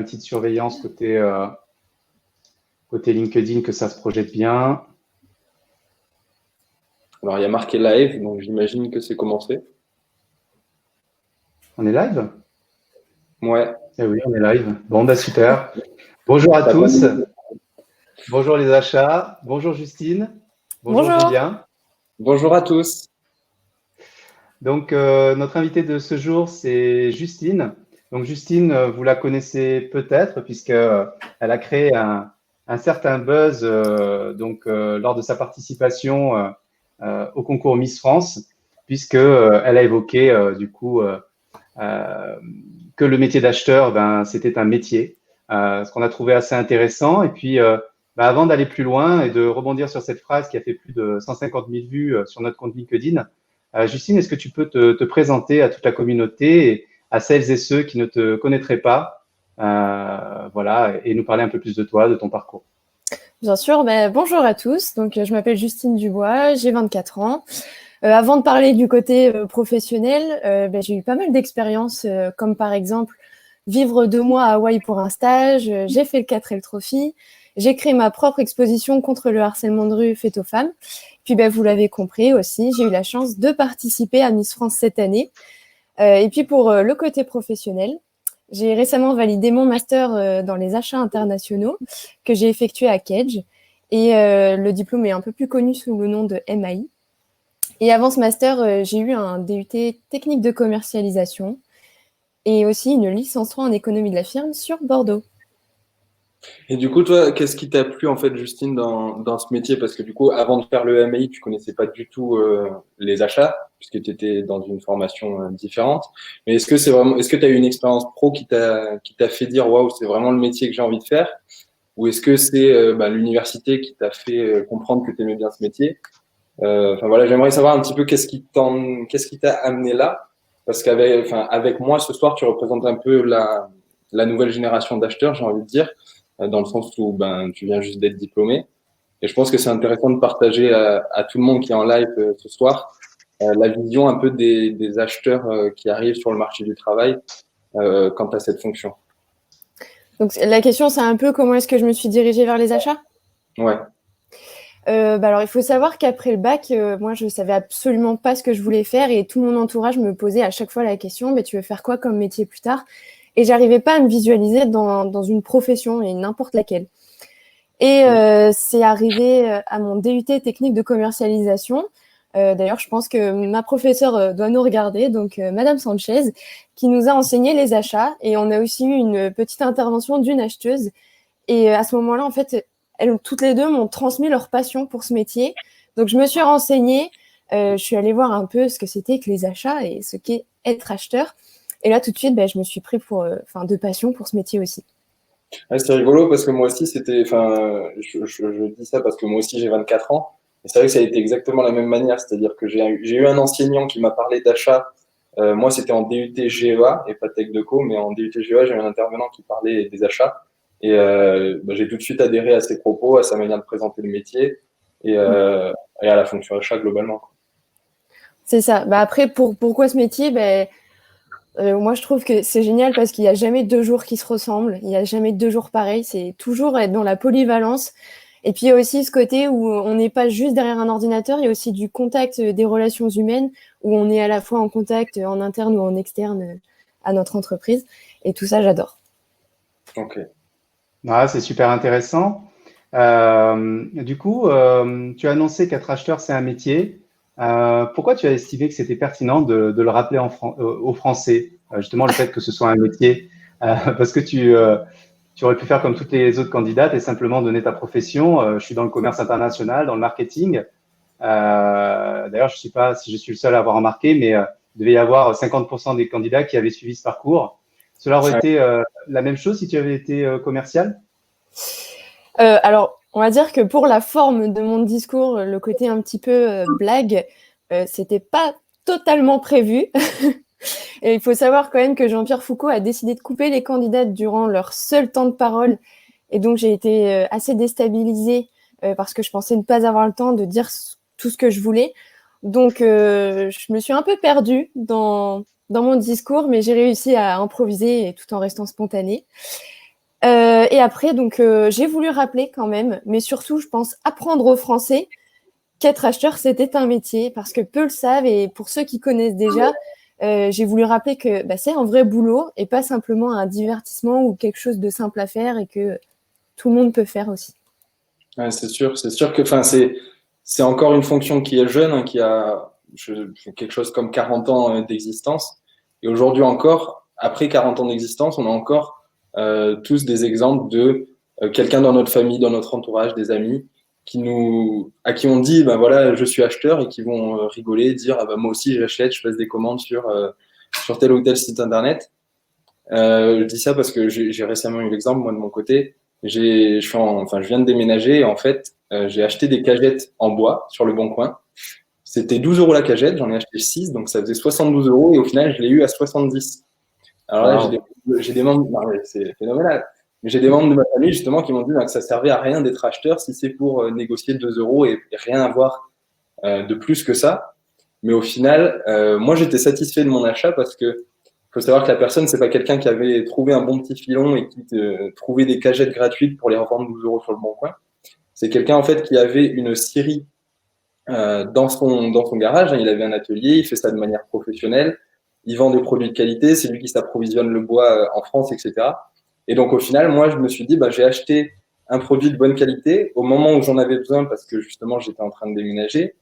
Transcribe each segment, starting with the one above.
Une petite surveillance côté LinkedIn que ça se projette bien. Alors, il y a marqué live, donc j'imagine que c'est commencé. On est live? Ouais. Eh oui, on est live. Bon, bah super. Bonjour à T'as pas tous. mis- Bonjour les achats. Bonjour Justine. Bonjour Bonjour. Julien. Bonjour à tous. Donc, notre invitée de ce jour, c'est Justine. Donc, Justine, vous la connaissez peut-être puisque elle a créé un certain buzz lors de sa participation au concours Miss France, puisque elle a évoqué euh, que le métier d'acheteur, ben, c'était un métier, ce qu'on a trouvé assez intéressant. Et puis, avant d'aller plus loin et de rebondir sur cette phrase qui a fait plus de 150 000 vues sur notre compte LinkedIn, Justine, est-ce que tu peux te présenter à toute la communauté et à celles et ceux qui ne te connaîtraient pas, voilà, et nous parler un peu plus de toi, de ton parcours? Bien sûr, bonjour à tous. Donc, je m'appelle Justine Dubois, j'ai 24 ans. Avant de parler du côté professionnel, j'ai eu pas mal d'expériences, comme par exemple vivre 2 mois à Hawaï pour un stage. J'ai fait le 4L Trophy. J'ai créé ma propre exposition contre le harcèlement de rue fait aux femmes. Puis, vous l'avez compris aussi, j'ai eu la chance de participer à Miss France cette année. Et puis, pour le côté professionnel, j'ai récemment validé mon master dans les achats internationaux que j'ai effectué à Kedge. Et le diplôme est un peu plus connu sous le nom de MAI. Et avant ce master, j'ai eu un DUT technique de commercialisation et aussi une licence 3 en économie de la firme sur Bordeaux. Et du coup, toi, qu'est-ce qui t'a plu, en fait, Justine, dans ce métier? Parce que du coup, avant de faire le MAI, tu connaissais pas du tout les achats, puisque tu étais dans une formation différente. Mais est-ce que tu as eu une expérience pro qui t'a fait dire, waouh, c'est vraiment le métier que j'ai envie de faire? Ou est-ce que c'est l'université qui t'a fait comprendre que tu aimais bien ce métier? Enfin voilà, j'aimerais savoir un petit peu qu'est-ce qui t'a amené là, parce avec moi ce soir, tu représentes un peu la nouvelle génération d'acheteurs, j'ai envie de dire, dans le sens où tu viens juste d'être diplômé. Et je pense que c'est intéressant de partager à tout le monde qui est en live ce soir la vision un peu des acheteurs qui arrivent sur le marché du travail quant à cette fonction. Donc la question, c'est un peu comment est-ce que je me suis dirigée vers les achats? Ouais. Alors, il faut savoir qu'après le bac, moi, je savais absolument pas ce que je voulais faire et tout mon entourage me posait à chaque fois la question, tu veux faire quoi comme métier plus tard? Et j'arrivais pas à me visualiser dans une profession et n'importe laquelle. Et c'est arrivé à mon DUT technique de commercialisation. D'ailleurs, je pense que ma professeure doit nous regarder, donc Madame Sanchez, qui nous a enseigné les achats. Et on a aussi eu une petite intervention d'une acheteuse. Et à ce moment-là, en fait, toutes les deux m'ont transmis leur passion pour ce métier. Donc, je me suis renseignée. Je suis allée voir un peu ce que c'était que les achats et ce qu'est être acheteur. Et là, tout de suite, je me suis pris de passion pour ce métier aussi. Ouais, c'est rigolo parce que moi aussi, je dis ça parce que moi aussi j'ai 24 ans. Et c'est vrai que ça a été exactement la même manière. C'est-à-dire que j'ai eu un enseignant qui m'a parlé d'achat. Moi, c'était en DUT GEA et pas Tech de Co, mais en DUT GEA, j'ai eu un intervenant qui parlait des achats. Et j'ai tout de suite adhéré à ses propos, à sa manière de présenter le métier et, euh, et à la fonction achat globalement. C'est ça. Après, pourquoi ce métier? Moi, je trouve que c'est génial parce qu'il n'y a jamais 2 jours qui se ressemblent. Il n'y a jamais 2 jours pareils. C'est toujours être dans la polyvalence. Et puis, il y a aussi ce côté où on n'est pas juste derrière un ordinateur. Il y a aussi du contact des relations humaines où on est à la fois en contact en interne ou en externe à notre entreprise. Et tout ça, j'adore. Ok. Ah, c'est super intéressant. Tu as annoncé qu'être acheteur, c'est un métier. Pourquoi tu as estimé que c'était pertinent de le rappeler aux Français, justement le fait que ce soit un métier? Parce que tu aurais pu faire comme toutes les autres candidates et simplement donner ta profession. Je suis dans le commerce international, dans le marketing. D'ailleurs, je ne sais pas si je suis le seul à avoir remarqué, mais il devait y avoir 50% des candidats qui avaient suivi ce parcours. Cela aurait été la même chose si tu avais été commercial? Alors, on va dire que pour la forme de mon discours, le côté un petit peu blague, c'était pas totalement prévu. Et il faut savoir quand même que Jean-Pierre Foucault a décidé de couper les candidates durant leur seul temps de parole. Et donc, j'ai été assez déstabilisée parce que je pensais ne pas avoir le temps de dire tout ce que je voulais. Donc, je me suis un peu perdue dans mon discours, mais j'ai réussi à improviser tout en restant spontanée. Et après, donc, j'ai voulu rappeler quand même, mais surtout, je pense, apprendre au français qu'être acheteur, c'était un métier, parce que peu le savent, et pour ceux qui connaissent déjà, j'ai voulu rappeler que c'est un vrai boulot, et pas simplement un divertissement ou quelque chose de simple à faire, et que tout le monde peut faire aussi. Ouais, c'est sûr que, enfin, c'est encore une fonction qui est jeune, hein, qui a quelque chose comme 40 ans d'existence. Et aujourd'hui encore, après 40 ans d'existence, on a encore tous des exemples de quelqu'un dans notre famille, dans notre entourage, des amis, à qui on dit, ben voilà, je suis acheteur, et qui vont rigoler, dire, ah ben moi aussi j'achète, je passe des commandes sur tel ou tel site internet. Je dis ça parce que j'ai récemment eu l'exemple, moi de mon côté. Je viens de déménager et en fait, j'ai acheté des cagettes en bois sur le Bon Coin. C'était 12 € la cagette, j'en ai acheté 6, donc ça faisait 72 € et au final, je l'ai eu à 70. Alors là, j'ai des membres, non, mais c'est phénoménal. Mais j'ai des membres de ma famille justement qui m'ont dit que ça servait à rien d'être acheteur si c'est pour négocier 2 € et rien avoir de plus que ça. Mais au final, moi, j'étais satisfait de mon achat parce que faut savoir que la personne, c'est pas quelqu'un qui avait trouvé un bon petit filon et qui trouvait des cagettes gratuites pour les revendre 12 € sur le Bon Coin. C'est quelqu'un en fait qui avait une scierie dans son garage. Hein. Il avait un atelier, il fait ça de manière professionnelle. Il vend des produits de qualité, c'est lui qui s'approvisionne le bois en France, etc. Et donc au final, moi, je me suis dit, j'ai acheté un produit de bonne qualité au moment où j'en avais besoin parce que justement, j'étais en train de déménager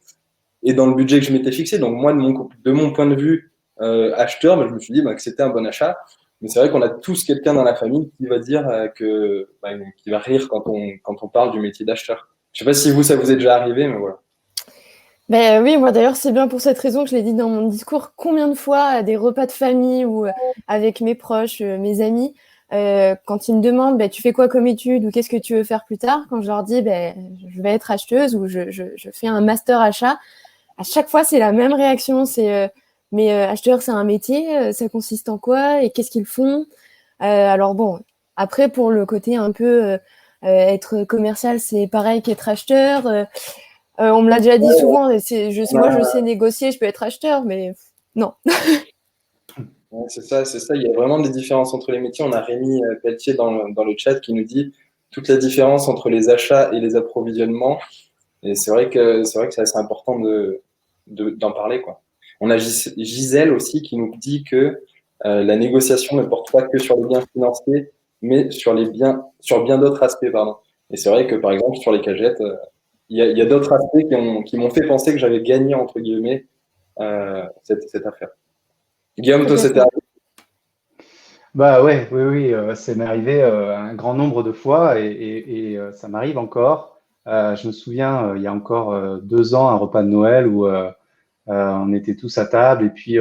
et dans le budget que je m'étais fixé. Donc moi, de mon point de vue acheteur, je me suis dit que c'était un bon achat. Mais c'est vrai qu'on a tous quelqu'un dans la famille qui va dire qui va rire quand on parle du métier d'acheteur. Je sais pas si ça vous est déjà arrivé, mais voilà. Oui, moi d'ailleurs, c'est bien pour cette raison que je l'ai dit dans mon discours. Combien de fois à des repas de famille ou avec mes proches, mes amis, quand ils me demandent tu fais quoi comme étude ou qu'est-ce que tu veux faire plus tard, quand je leur dis je vais être acheteuse ou je fais un master achat, à chaque fois c'est la même réaction, c'est mais acheteur c'est un métier, ça consiste en quoi et qu'est-ce qu'ils font. Alors bon, après pour le côté un peu être commercial, c'est pareil qu'être acheteur. On me l'a déjà dit souvent, moi je sais négocier, je peux être acheteur, mais non. Ouais, c'est ça. Il y a vraiment des différences entre les métiers. On a Rémi Pelletier dans le chat qui nous dit toute la différence entre les achats et les approvisionnements. Et c'est vrai que c'est assez important d'en parler, quoi. On a Gisèle aussi qui nous dit que la négociation ne porte pas que sur les biens financiers, mais sur bien d'autres aspects, pardon. Et c'est vrai que par exemple sur les cagettes, il y a d'autres aspects qui m'ont fait penser que j'avais gagné entre guillemets cette affaire. Guillaume, toi, c'était arrivé? Ouais, oui, ça m'est arrivé un grand nombre de fois et ça m'arrive encore. Je me souviens, il y a encore 2 ans, un repas de Noël où on était tous à table et puis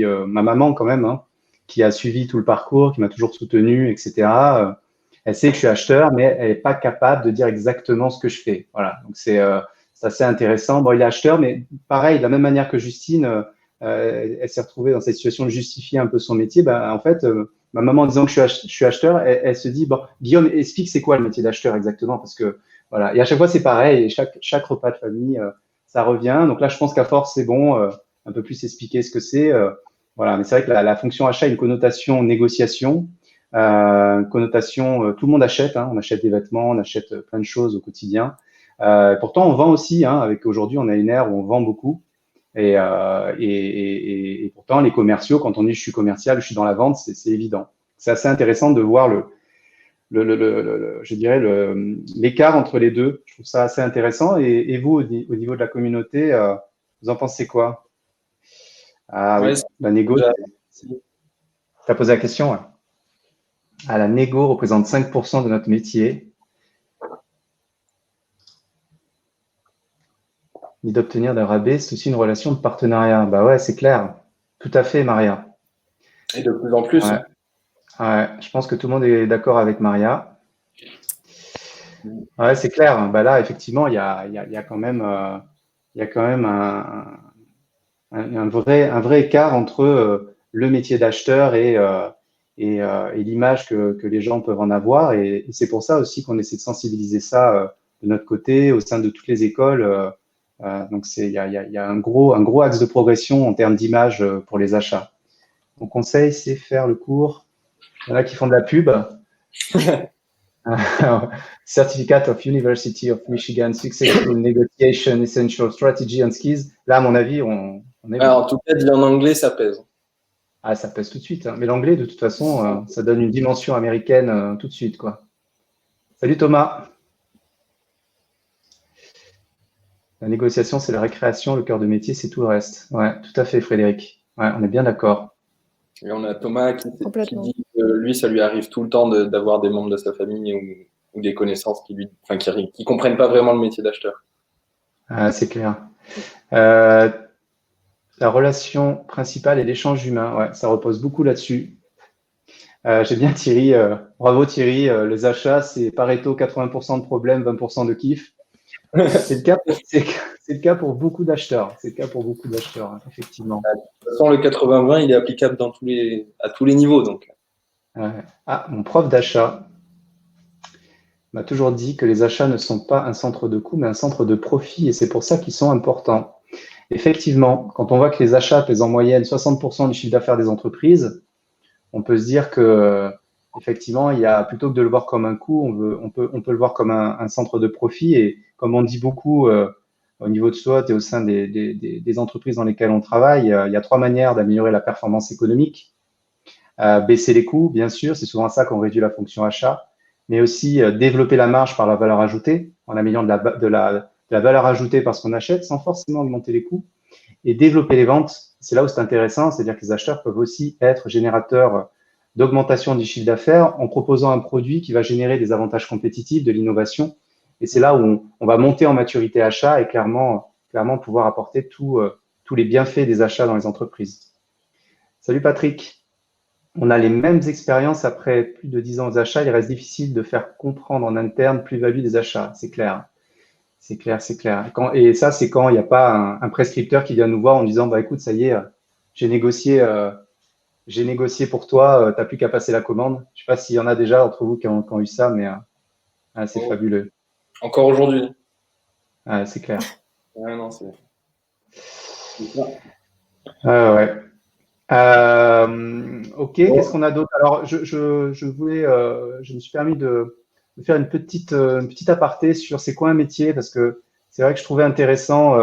ma maman quand même, hein, qui a suivi tout le parcours, qui m'a toujours soutenu, etc. Elle sait que je suis acheteur, mais elle n'est pas capable de dire exactement ce que je fais. Voilà, donc c'est assez intéressant. Bon, il est acheteur, mais pareil, de la même manière que Justine, elle s'est retrouvée dans cette situation de justifier un peu son métier. En fait, ma maman en disant que je suis acheteur, elle se dit bon, Guillaume, explique c'est quoi le métier d'acheteur exactement, parce que voilà. Et à chaque fois c'est pareil, et chaque repas de famille, ça revient. Donc là, je pense qu'à force c'est bon, un peu plus expliquer ce que c'est. Voilà, mais c'est vrai que la fonction achat a une connotation négociation, une connotation tout le monde achète. Hein, on achète des vêtements, on achète plein de choses au quotidien. Pourtant, on vend aussi. Hein, avec aujourd'hui, on a une ère où on vend beaucoup. Et pourtant, les commerciaux, quand on dit je suis commercial, je suis dans la vente, c'est évident. C'est assez intéressant de voir je dirais l'écart entre les deux. Je trouve ça assez intéressant. Et vous, au niveau de la communauté, vous en pensez quoi? Ah Ouais, oui, la négo. Tu as posé la question, ouais. Ah, la négo représente 5% de notre métier. Ni d'obtenir d'un rabais, c'est aussi une relation de partenariat. Bah ouais, c'est clair. Tout à fait, Maria. et de plus en plus. Ouais. Ouais, je pense que tout le monde est d'accord avec Maria. Ouais, c'est clair. Là, effectivement, il y a quand même, un vrai écart entre le métier d'acheteur et l'image que les gens peuvent en avoir. Et c'est pour ça aussi qu'on essaie de sensibiliser ça de notre côté, au sein de toutes les écoles. Donc, il y a un gros axe de progression en termes d'image pour les achats. Mon conseil, c'est faire le cours. Il y en a qui font de la pub. Certificate of University of Michigan, Successful Negotiation, Essential Strategy and Skills. Là, à mon avis, on est En tout cas, dit en anglais, ça pèse. Ah, ça pèse tout de suite. Hein. Mais l'anglais, de toute façon, ça donne une dimension américaine tout de suite, quoi. Salut Thomas. La négociation, c'est la récréation, le cœur de métier, c'est tout le reste. Ouais, tout à fait, Frédéric. Ouais, on est bien d'accord. Et on a Thomas qui dit que lui, ça lui arrive tout le temps d'avoir des membres de sa famille ou des connaissances qui comprennent pas vraiment le métier d'acheteur. Ah, c'est clair. La relation principale est l'échange humain. Ouais, ça repose beaucoup là-dessus. J'ai bien Thierry. Bravo Thierry. Les achats, c'est Pareto, 80% de problèmes, 20% de kiff. C'est le cas pour beaucoup d'acheteurs. C'est le cas pour beaucoup d'acheteurs, hein, effectivement. De toute façon, le 80-20, il est applicable à tous les niveaux. Donc. Ah, mon prof d'achat m'a toujours dit que les achats ne sont pas un centre de coût, mais un centre de profit, et c'est pour ça qu'ils sont importants. Effectivement, quand on voit que les achats pèsent en moyenne 60% du chiffre d'affaires des entreprises, on peut se dire que effectivement, il y a, plutôt que de le voir comme un coût, on peut le voir comme un centre de profit. Et comme on dit beaucoup au niveau de SWOT et au sein des entreprises dans lesquelles on travaille, il y a 3 manières d'améliorer la performance économique. Baisser les coûts, bien sûr, c'est souvent ça qu'on réduit la fonction achat, mais aussi développer la marge par la valeur ajoutée, en améliorant de la valeur ajoutée parce qu'on achète sans forcément augmenter les coûts, et développer les ventes. C'est là où c'est intéressant, c'est-à-dire que les acheteurs peuvent aussi être générateurs d'augmentation du chiffre d'affaires en proposant un produit qui va générer des avantages compétitifs, de l'innovation. Et c'est là où on va monter en maturité achat et clairement pouvoir apporter tous les bienfaits des achats dans les entreprises. Salut Patrick. On a les mêmes expériences après plus de 10 ans aux achats. Il reste difficile de faire comprendre en interne plus-value des achats. C'est clair. C'est clair. Et ça, c'est quand il n'y a pas un prescripteur qui vient nous voir en disant, bah écoute, ça y est, j'ai négocié pour toi, tu n'as plus qu'à passer la commande. Je ne sais pas s'il y en a déjà entre vous qui ont eu ça, mais c'est fabuleux. Encore aujourd'hui. C'est clair. Ouais, non, c'est... Ouais. Ok, qu'est-ce qu'on a d'autre? Alors, je me suis permis de faire une petite aparté sur c'est quoi un métier, parce que c'est vrai que je trouvais intéressant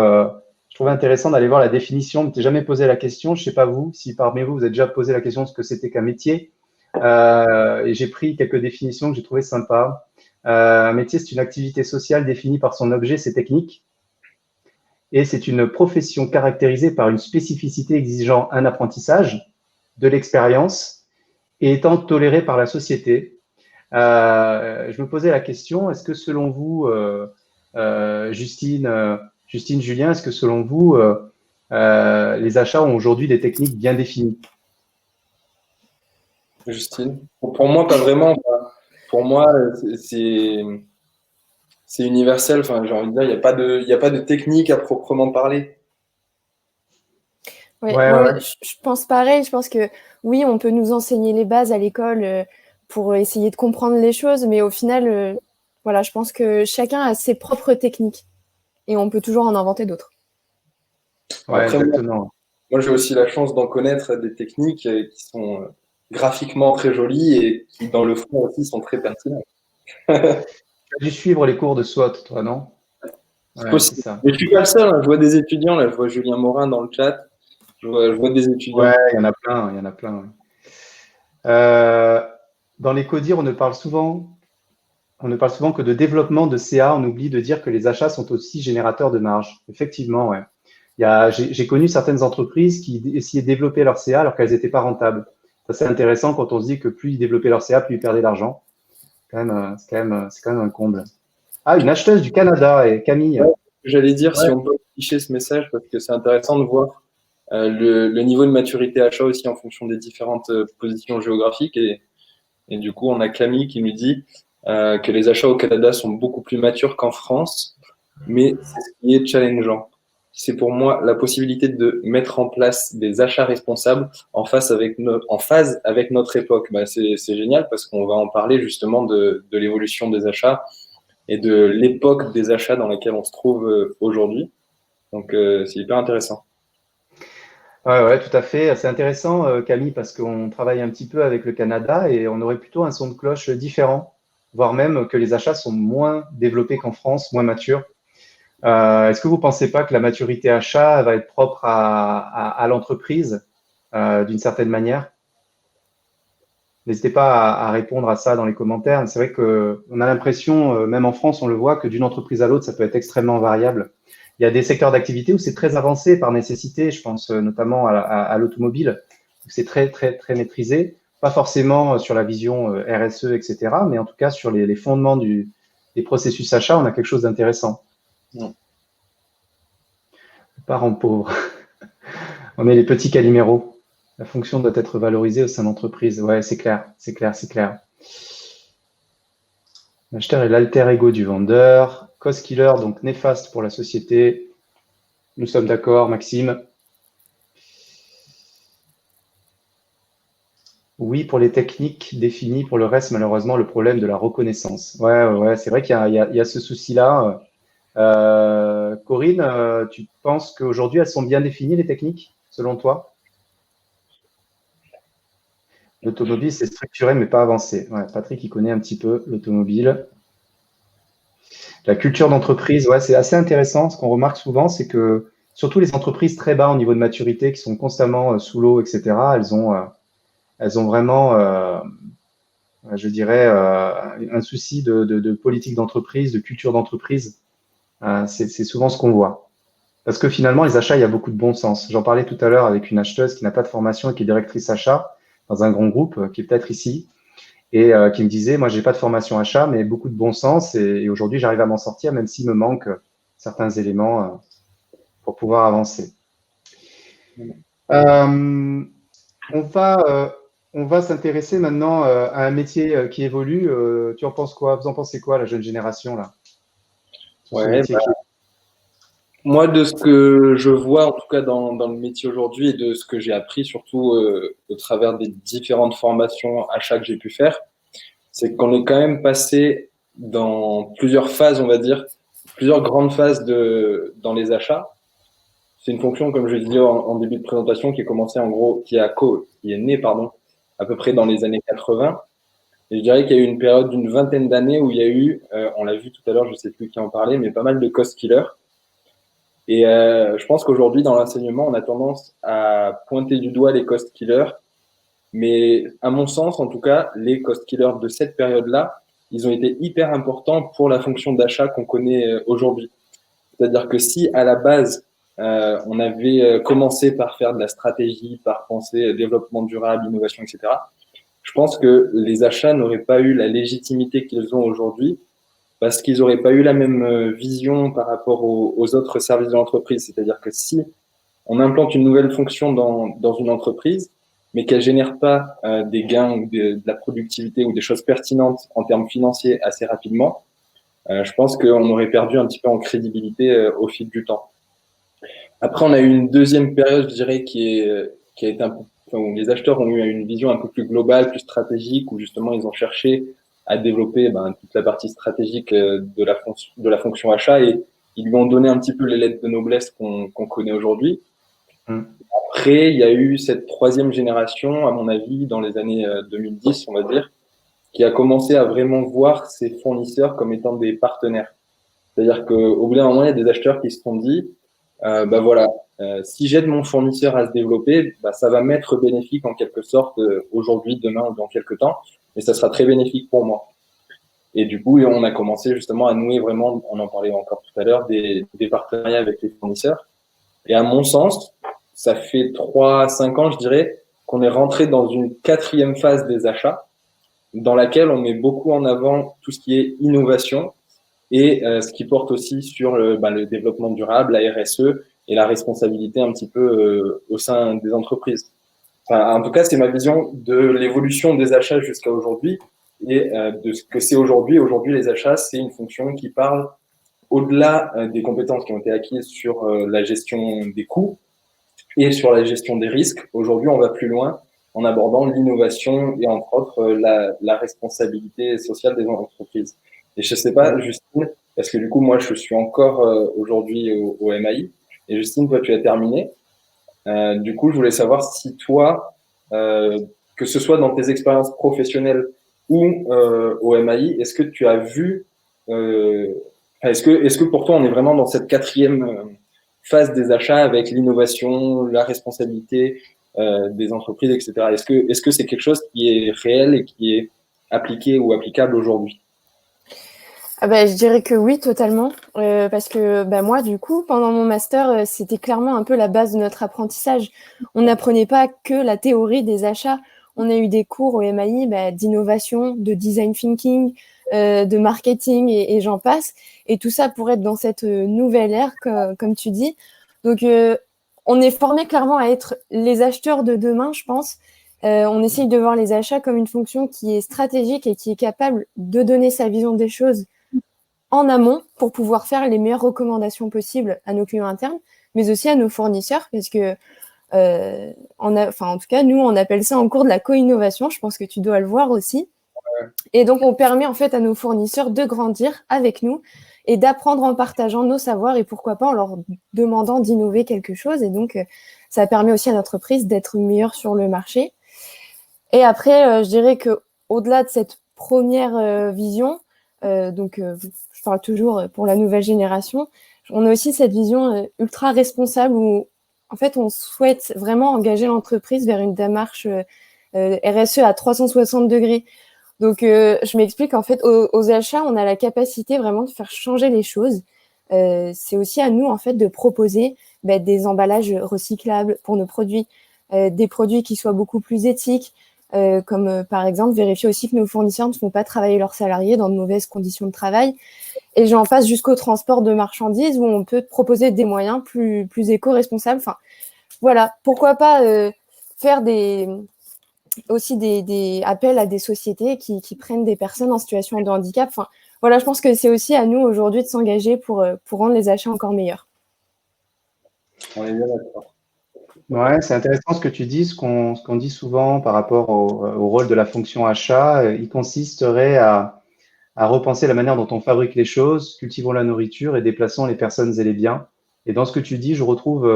d'aller voir la définition. Je ne m'étais jamais posé la question. Je ne sais pas vous, si parmi vous avez déjà posé la question de ce que c'était qu'un métier. Et j'ai pris quelques définitions que j'ai trouvées sympas. Un métier, c'est une activité sociale définie par son objet, ses techniques. Et c'est une profession caractérisée par une spécificité exigeant un apprentissage, de l'expérience et étant tolérée par la société. Je me posais la question, est-ce que selon vous, Justine, Julien, est-ce que selon vous, les achats ont aujourd'hui des techniques bien définies? Justine? Pour moi, pas vraiment. Pour moi, c'est universel. Enfin, j'ai envie de dire, il n'y a pas de technique à proprement parler. Ouais. Je pense pareil. Je pense que oui, on peut nous enseigner les bases à l'école pour essayer de comprendre les choses, mais au final, voilà, je pense que chacun a ses propres techniques et on peut toujours en inventer d'autres. Ouais, après, exactement. Moi, j'ai aussi la chance d'en connaître des techniques qui sont graphiquement très jolies et qui, dans le fond aussi, sont très pertinentes. Tu as dû suivre les cours de SWOT, toi, non? Ouais, c'est ça. Mais je suis pas le seul. Hein. Je vois des étudiants. Là, je vois Julien Morin dans le chat. Je vois des étudiants. Ouais, il y en a plein. Dans les CODIR, on ne parle souvent que de développement de CA. On oublie de dire que les achats sont aussi générateurs de marge. Effectivement, ouais. J'ai connu certaines entreprises qui essayaient de développer leur CA alors qu'elles n'étaient pas rentables. Ça, c'est intéressant quand on se dit que plus ils développaient leur CA, plus ils perdaient d'argent. C'est quand même un comble. Ah, une acheteuse du Canada, et Camille. Ouais, j'allais dire, si on peut afficher ce message, parce que c'est intéressant de voir le niveau de maturité achat aussi en fonction des différentes positions géographiques. Et du coup, on a Camille qui nous dit que les achats au Canada sont beaucoup plus matures qu'en France, mais c'est ce qui est challengeant. C'est pour moi la possibilité de mettre en place des achats responsables en phase avec notre époque. Bah, c'est génial parce qu'on va en parler justement de l'évolution des achats et de l'époque des achats dans laquelle on se trouve aujourd'hui. Donc, c'est hyper intéressant. Ouais, ouais, tout à fait. C'est intéressant, Camille, parce qu'on travaille un petit peu avec le Canada et on aurait plutôt un son de cloche différent, voire même que les achats sont moins développés qu'en France, moins matures. Est-ce que vous ne pensez pas que la maturité achat va être propre à l'entreprise d'une certaine manière? N'hésitez pas à répondre à ça dans les commentaires. C'est vrai qu'on a l'impression, même en France, on le voit, que d'une entreprise à l'autre, ça peut être extrêmement variable. Il y a des secteurs d'activité où c'est très avancé par nécessité. Je pense notamment à l'automobile, où c'est très, très, très maîtrisé. Pas forcément sur la vision RSE, etc., mais en tout cas sur les fondements des processus achats, on a quelque chose d'intéressant. Ouais. Parents pauvres. On est les petits caliméros. La fonction doit être valorisée au sein de l'entreprise. Ouais, c'est clair, c'est clair, c'est clair. L'acheteur est l'alter ego du vendeur. Cost killer, donc néfaste pour la société. Nous sommes d'accord, Maxime. Oui, pour les techniques définies. Pour le reste, malheureusement, le problème de la reconnaissance. Ouais, ouais, ouais, c'est vrai qu'il y a ce souci-là. Corinne, tu penses qu'aujourd'hui, elles sont bien définies, les techniques, selon toi? L'automobile, c'est structuré, mais pas avancé. Ouais, Patrick, il connaît un petit peu l'automobile. La culture d'entreprise, ouais, c'est assez intéressant. Ce qu'on remarque souvent, c'est que surtout les entreprises très bas au niveau de maturité, qui sont constamment sous l'eau, etc., elles ont vraiment, je dirais, un souci de politique d'entreprise, de culture d'entreprise. C'est souvent ce qu'on voit. Parce que finalement, les achats, il y a beaucoup de bon sens. J'en parlais tout à l'heure avec une acheteuse qui n'a pas de formation et qui est directrice achat dans un grand groupe, qui est peut-être ici, et qui me disait, moi, j'ai pas de formation achat, mais beaucoup de bon sens, et aujourd'hui, j'arrive à m'en sortir, même s'il me manque certains éléments pour pouvoir avancer. Euh, on va, euh, on va s'intéresser maintenant à un métier qui évolue. Tu en penses quoi? Vous en pensez quoi, la jeune génération, là, sur ce Ouais, métier qui... moi, de ce que je vois, en tout cas dans le métier aujourd'hui, et de ce que j'ai appris, surtout au travers des différentes formations achats que j'ai pu faire, c'est qu'on est quand même passé dans plusieurs phases, on va dire, plusieurs grandes phases dans les achats. C'est une fonction, comme je disais en début de présentation, qui est commencé en gros, qui est née, pardon, à peu près dans les années 80. Et je dirais qu'il y a eu une période d'une vingtaine d'années où il y a eu, on l'a vu tout à l'heure, je sais plus qui en parlait, mais pas mal de cost killers. Et je pense qu'aujourd'hui, dans l'enseignement, on a tendance à pointer du doigt les cost killers. Mais à mon sens, en tout cas, les cost killers de cette période-là, ils ont été hyper importants pour la fonction d'achat qu'on connaît aujourd'hui. C'est-à-dire que si à la base, on avait commencé par faire de la stratégie, par penser développement durable, innovation, etc., je pense que les achats n'auraient pas eu la légitimité qu'ils ont aujourd'hui parce qu'ils n'auraient pas eu la même vision par rapport aux autres services de l'entreprise. C'est-à-dire que si on implante une nouvelle fonction dans une entreprise, mais qu'elle génère pas des gains ou de la productivité ou des choses pertinentes en termes financiers assez rapidement, je pense qu'on aurait perdu un petit peu en crédibilité au fil du temps. Après, on a eu une deuxième période, je dirais, qui a été un peu, enfin, où les acheteurs ont eu une vision un peu plus globale, plus stratégique, où justement ils ont cherché à développer toute la partie stratégique de la fonction achat et ils lui ont donné un petit peu les lettres de noblesse qu'on connaît aujourd'hui. Hum. Après, il y a eu cette troisième génération, à mon avis, dans les années 2010, on va dire, qui a commencé à vraiment voir ses fournisseurs comme étant des partenaires. C'est-à-dire qu'au bout d'un moment, il y a des acheteurs qui se sont dit, bah voilà, si j'aide mon fournisseur à se développer, bah, ça va m'être bénéfique en quelque sorte aujourd'hui, demain ou dans quelques temps, et ça sera très bénéfique pour moi. Et du coup, on a commencé justement à nouer vraiment, on en parlait encore tout à l'heure, des partenariats avec les fournisseurs. Et à mon sens, ça fait 3 à 5 ans, je dirais, qu'on est rentré dans une quatrième phase des achats, dans laquelle on met beaucoup en avant tout ce qui est innovation et ce qui porte aussi sur le développement durable, la RSE et la responsabilité un petit peu au sein des entreprises. Enfin, en tout cas, c'est ma vision de l'évolution des achats jusqu'à aujourd'hui et de ce que c'est aujourd'hui. Aujourd'hui, les achats, c'est une fonction qui parle au-delà des compétences qui ont été acquises sur la gestion des coûts et sur la gestion des risques. Aujourd'hui, on va plus loin en abordant l'innovation et entre autres la responsabilité sociale des entreprises. Et je sais pas, Justine, parce que du coup, moi, je suis encore aujourd'hui au MAI. Et Justine, toi, tu as terminé. Du coup, je voulais savoir si toi, que ce soit dans tes expériences professionnelles ou au MAI, est-ce que tu as vu, est-ce que pour toi, on est vraiment dans cette quatrième phase des achats avec l'innovation, la responsabilité des entreprises, etc. Est-ce que c'est quelque chose qui est réel et qui est appliqué ou applicable aujourd'hui? Ah bah, je dirais que oui, totalement. Parce que bah, moi, du coup, pendant mon master, c'était clairement un peu la base de notre apprentissage. On n'apprenait pas que la théorie des achats. On a eu des cours au MAI bah, d'innovation, de design thinking, de marketing et j'en passe. Et tout ça pour être dans cette nouvelle ère, comme tu dis. Donc, on est formé clairement à être les acheteurs de demain, je pense. On essaye de voir les achats comme une fonction qui est stratégique et qui est capable de donner sa vision des choses en amont pour pouvoir faire les meilleures recommandations possibles à nos clients internes, mais aussi à nos fournisseurs, parce que, en tout cas, nous, on appelle ça en cours de la co-innovation. Je pense que tu dois le voir aussi. Et donc, on permet en fait à nos fournisseurs de grandir avec nous et d'apprendre en partageant nos savoirs et pourquoi pas en leur demandant d'innover quelque chose. Et donc, ça permet aussi à notre entreprise d'être meilleure sur le marché. Et après, je dirais que au-delà de cette première vision, je parle toujours pour la nouvelle génération, on a aussi cette vision ultra responsable où en fait on souhaite vraiment engager l'entreprise vers une démarche RSE à 360 degrés. Donc je m'explique, en fait aux achats on a la capacité vraiment de faire changer les choses. C'est aussi à nous en fait de proposer des emballages recyclables pour nos produits, des produits qui soient beaucoup plus éthiques, comme par exemple vérifier aussi que nos fournisseurs ne font pas travailler leurs salariés dans de mauvaises conditions de travail. Et j'en passe jusqu'au transport de marchandises où on peut proposer des moyens plus éco-responsables. Enfin, voilà, pourquoi pas faire aussi des appels à des sociétés qui prennent des personnes en situation de handicap. Enfin, voilà, je pense que c'est aussi à nous aujourd'hui de s'engager pour rendre les achats encore meilleurs. On est bien d'accord. Ouais, c'est intéressant ce que tu dis, ce qu'on dit souvent par rapport au rôle de la fonction achat. Il consisterait à repenser la manière dont on fabrique les choses, cultivons la nourriture et déplaçons les personnes et les biens. Et dans ce que tu dis, je retrouve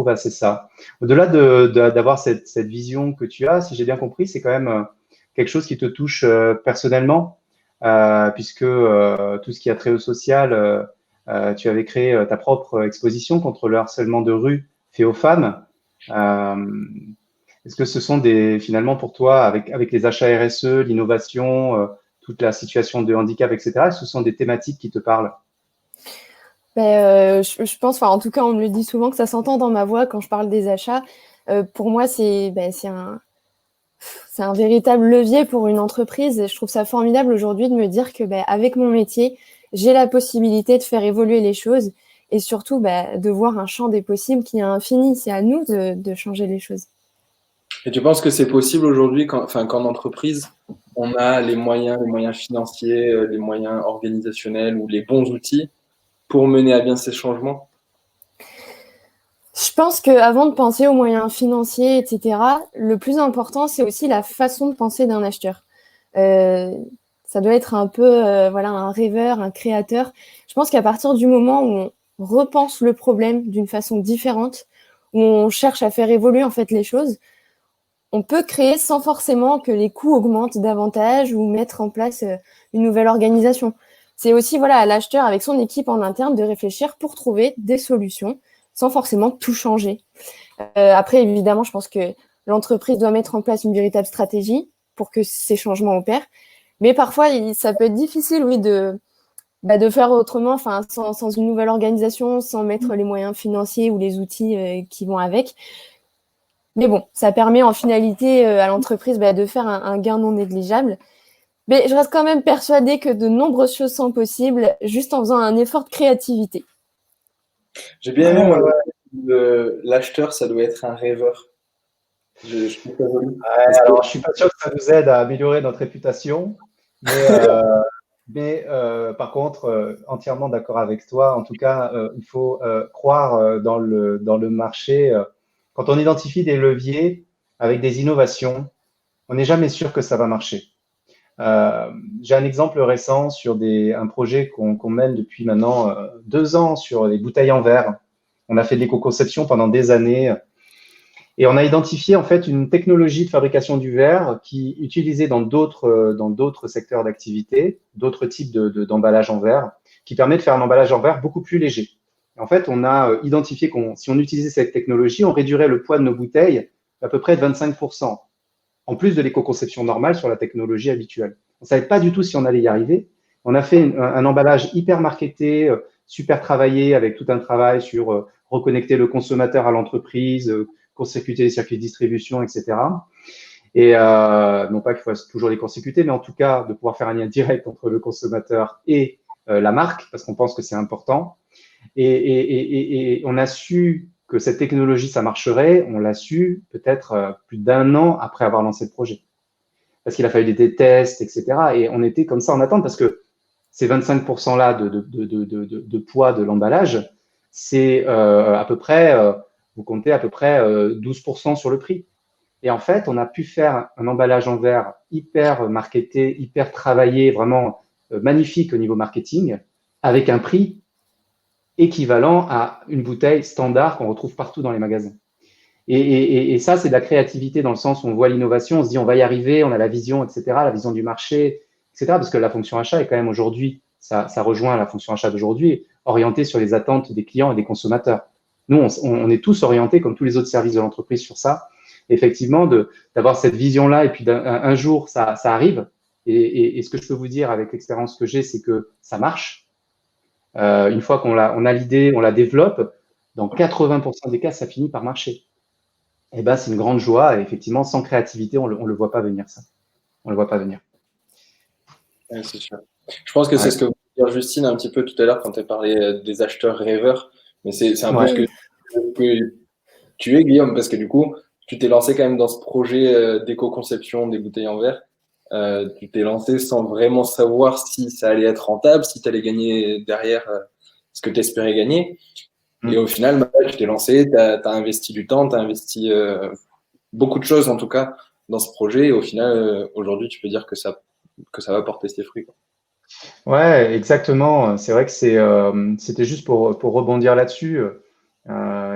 assez ça. Au-delà d'avoir cette vision que tu as, si j'ai bien compris, c'est quand même quelque chose qui te touche personnellement, puisque tout ce qui a trait au social, tu avais créé ta propre exposition contre le harcèlement de rue fait aux femmes. Euh, Est-ce que ce sont finalement pour toi, avec les achats RSE, l'innovation, toute la situation de handicap, etc., ce sont des thématiques qui te parlent? Je pense, enfin, en tout cas, on me le dit souvent que ça s'entend dans ma voix quand je parle des achats. Pour moi, c'est un véritable levier pour une entreprise. Et je trouve ça formidable aujourd'hui de me dire que avec mon métier, j'ai la possibilité de faire évoluer les choses et surtout de voir un champ des possibles qui est infini. C'est à nous de changer les choses. Et tu penses que c'est possible aujourd'hui, qu'en entreprise, on a les moyens financiers, les moyens organisationnels ou les bons outils pour mener à bien ces changements? Je pense qu'avant de penser aux moyens financiers, etc., le plus important, c'est aussi la façon de penser d'un acheteur. Euh, Ça doit être un peu voilà, un rêveur, un créateur. Je pense qu'à partir du moment où on repense le problème d'une façon différente, où on cherche à faire évoluer en fait les choses, on peut créer sans forcément que les coûts augmentent davantage ou mettre en place une nouvelle organisation. C'est aussi voilà, à l'acheteur avec son équipe en interne de réfléchir pour trouver des solutions sans forcément tout changer. Après, évidemment, je pense que l'entreprise doit mettre en place une véritable stratégie pour que ces changements opèrent. Mais parfois, ça peut être difficile, oui, de faire autrement, enfin, sans une nouvelle organisation, sans mettre les moyens financiers ou les outils qui vont avec. Mais bon, ça permet en finalité à l'entreprise de faire un gain non négligeable. Mais je reste quand même persuadée que de nombreuses choses sont possibles juste en faisant un effort de créativité. J'ai bien aimé, moi, l'acheteur, ça doit être un rêveur. Je trouve ça joli. Alors, je suis pas sûr que ça nous aide à améliorer notre réputation, mais, par contre, entièrement d'accord avec toi. En tout cas, il faut croire dans le marché. Quand on identifie des leviers avec des innovations, on n'est jamais sûr que ça va marcher. J'ai un exemple récent sur un projet qu'on mène depuis maintenant 2 ans sur les bouteilles en verre. On a fait de l'éco-conception pendant des années Et on a identifié en fait une technologie de fabrication du verre qui est utilisée dans d'autres secteurs d'activité, d'autres types d'emballage en verre, qui permet de faire un emballage en verre beaucoup plus léger. En fait, on a identifié que si on utilisait cette technologie, on réduirait le poids de nos bouteilles d'à peu près de 25%, en plus de l'éco-conception normale sur la technologie habituelle. On ne savait pas du tout si on allait y arriver. On a fait un emballage hyper marketé, super travaillé, avec tout un travail sur reconnecter le consommateur à l'entreprise, consécuter les circuits de distribution, etc. Et non pas qu'il faut toujours les consécuter, mais en tout cas de pouvoir faire un lien direct entre le consommateur et la marque, parce qu'on pense que c'est important. Et on a su que cette technologie, ça marcherait, on l'a su peut-être plus d'1 an après avoir lancé le projet. Parce qu'il a fallu des tests, etc. Et on était comme ça en attente, parce que ces 25%-là de poids de l'emballage, c'est à peu près, vous comptez à peu près 12% sur le prix. Et en fait, on a pu faire un emballage en verre hyper marketé, hyper travaillé, vraiment magnifique au niveau marketing, avec un prix équivalent à une bouteille standard qu'on retrouve partout dans les magasins. Et ça, c'est de la créativité dans le sens où on voit l'innovation, on se dit on va y arriver, on a la vision, etc., la vision du marché, etc., parce que la fonction achat est quand même aujourd'hui, ça rejoint la fonction achat d'aujourd'hui, orientée sur les attentes des clients et des consommateurs. Nous, on est tous orientés, comme tous les autres services de l'entreprise, sur ça. Effectivement, d'avoir cette vision-là, et puis un jour, ça arrive. Et ce que je peux vous dire avec l'expérience que j'ai, c'est que ça marche. Une fois qu'on a l'idée, on la développe, dans 80% des cas, ça finit par marcher. Et ben, c'est une grande joie. Et effectivement, sans créativité, on le voit pas venir, ça. On le voit pas venir. Ouais, c'est sûr. Je pense que c'est ce que vous dire Justine un petit peu tout à l'heure quand tu as parlé des acheteurs rêveurs. Mais c'est un peu ce que tu es, Guillaume, parce que du coup, tu t'es lancé quand même dans ce projet d'éco-conception des bouteilles en verre. Tu t'es lancé sans vraiment savoir si ça allait être rentable, si tu allais gagner derrière ce que tu espérais gagner. Et au final, bah, tu t'es lancé, tu as investi du temps, tu as investi beaucoup de choses en tout cas dans ce projet. Et au final, aujourd'hui, tu peux dire que ça va porter ses fruits, quoi. Ouais, exactement. C'est vrai que c'était juste pour rebondir là-dessus.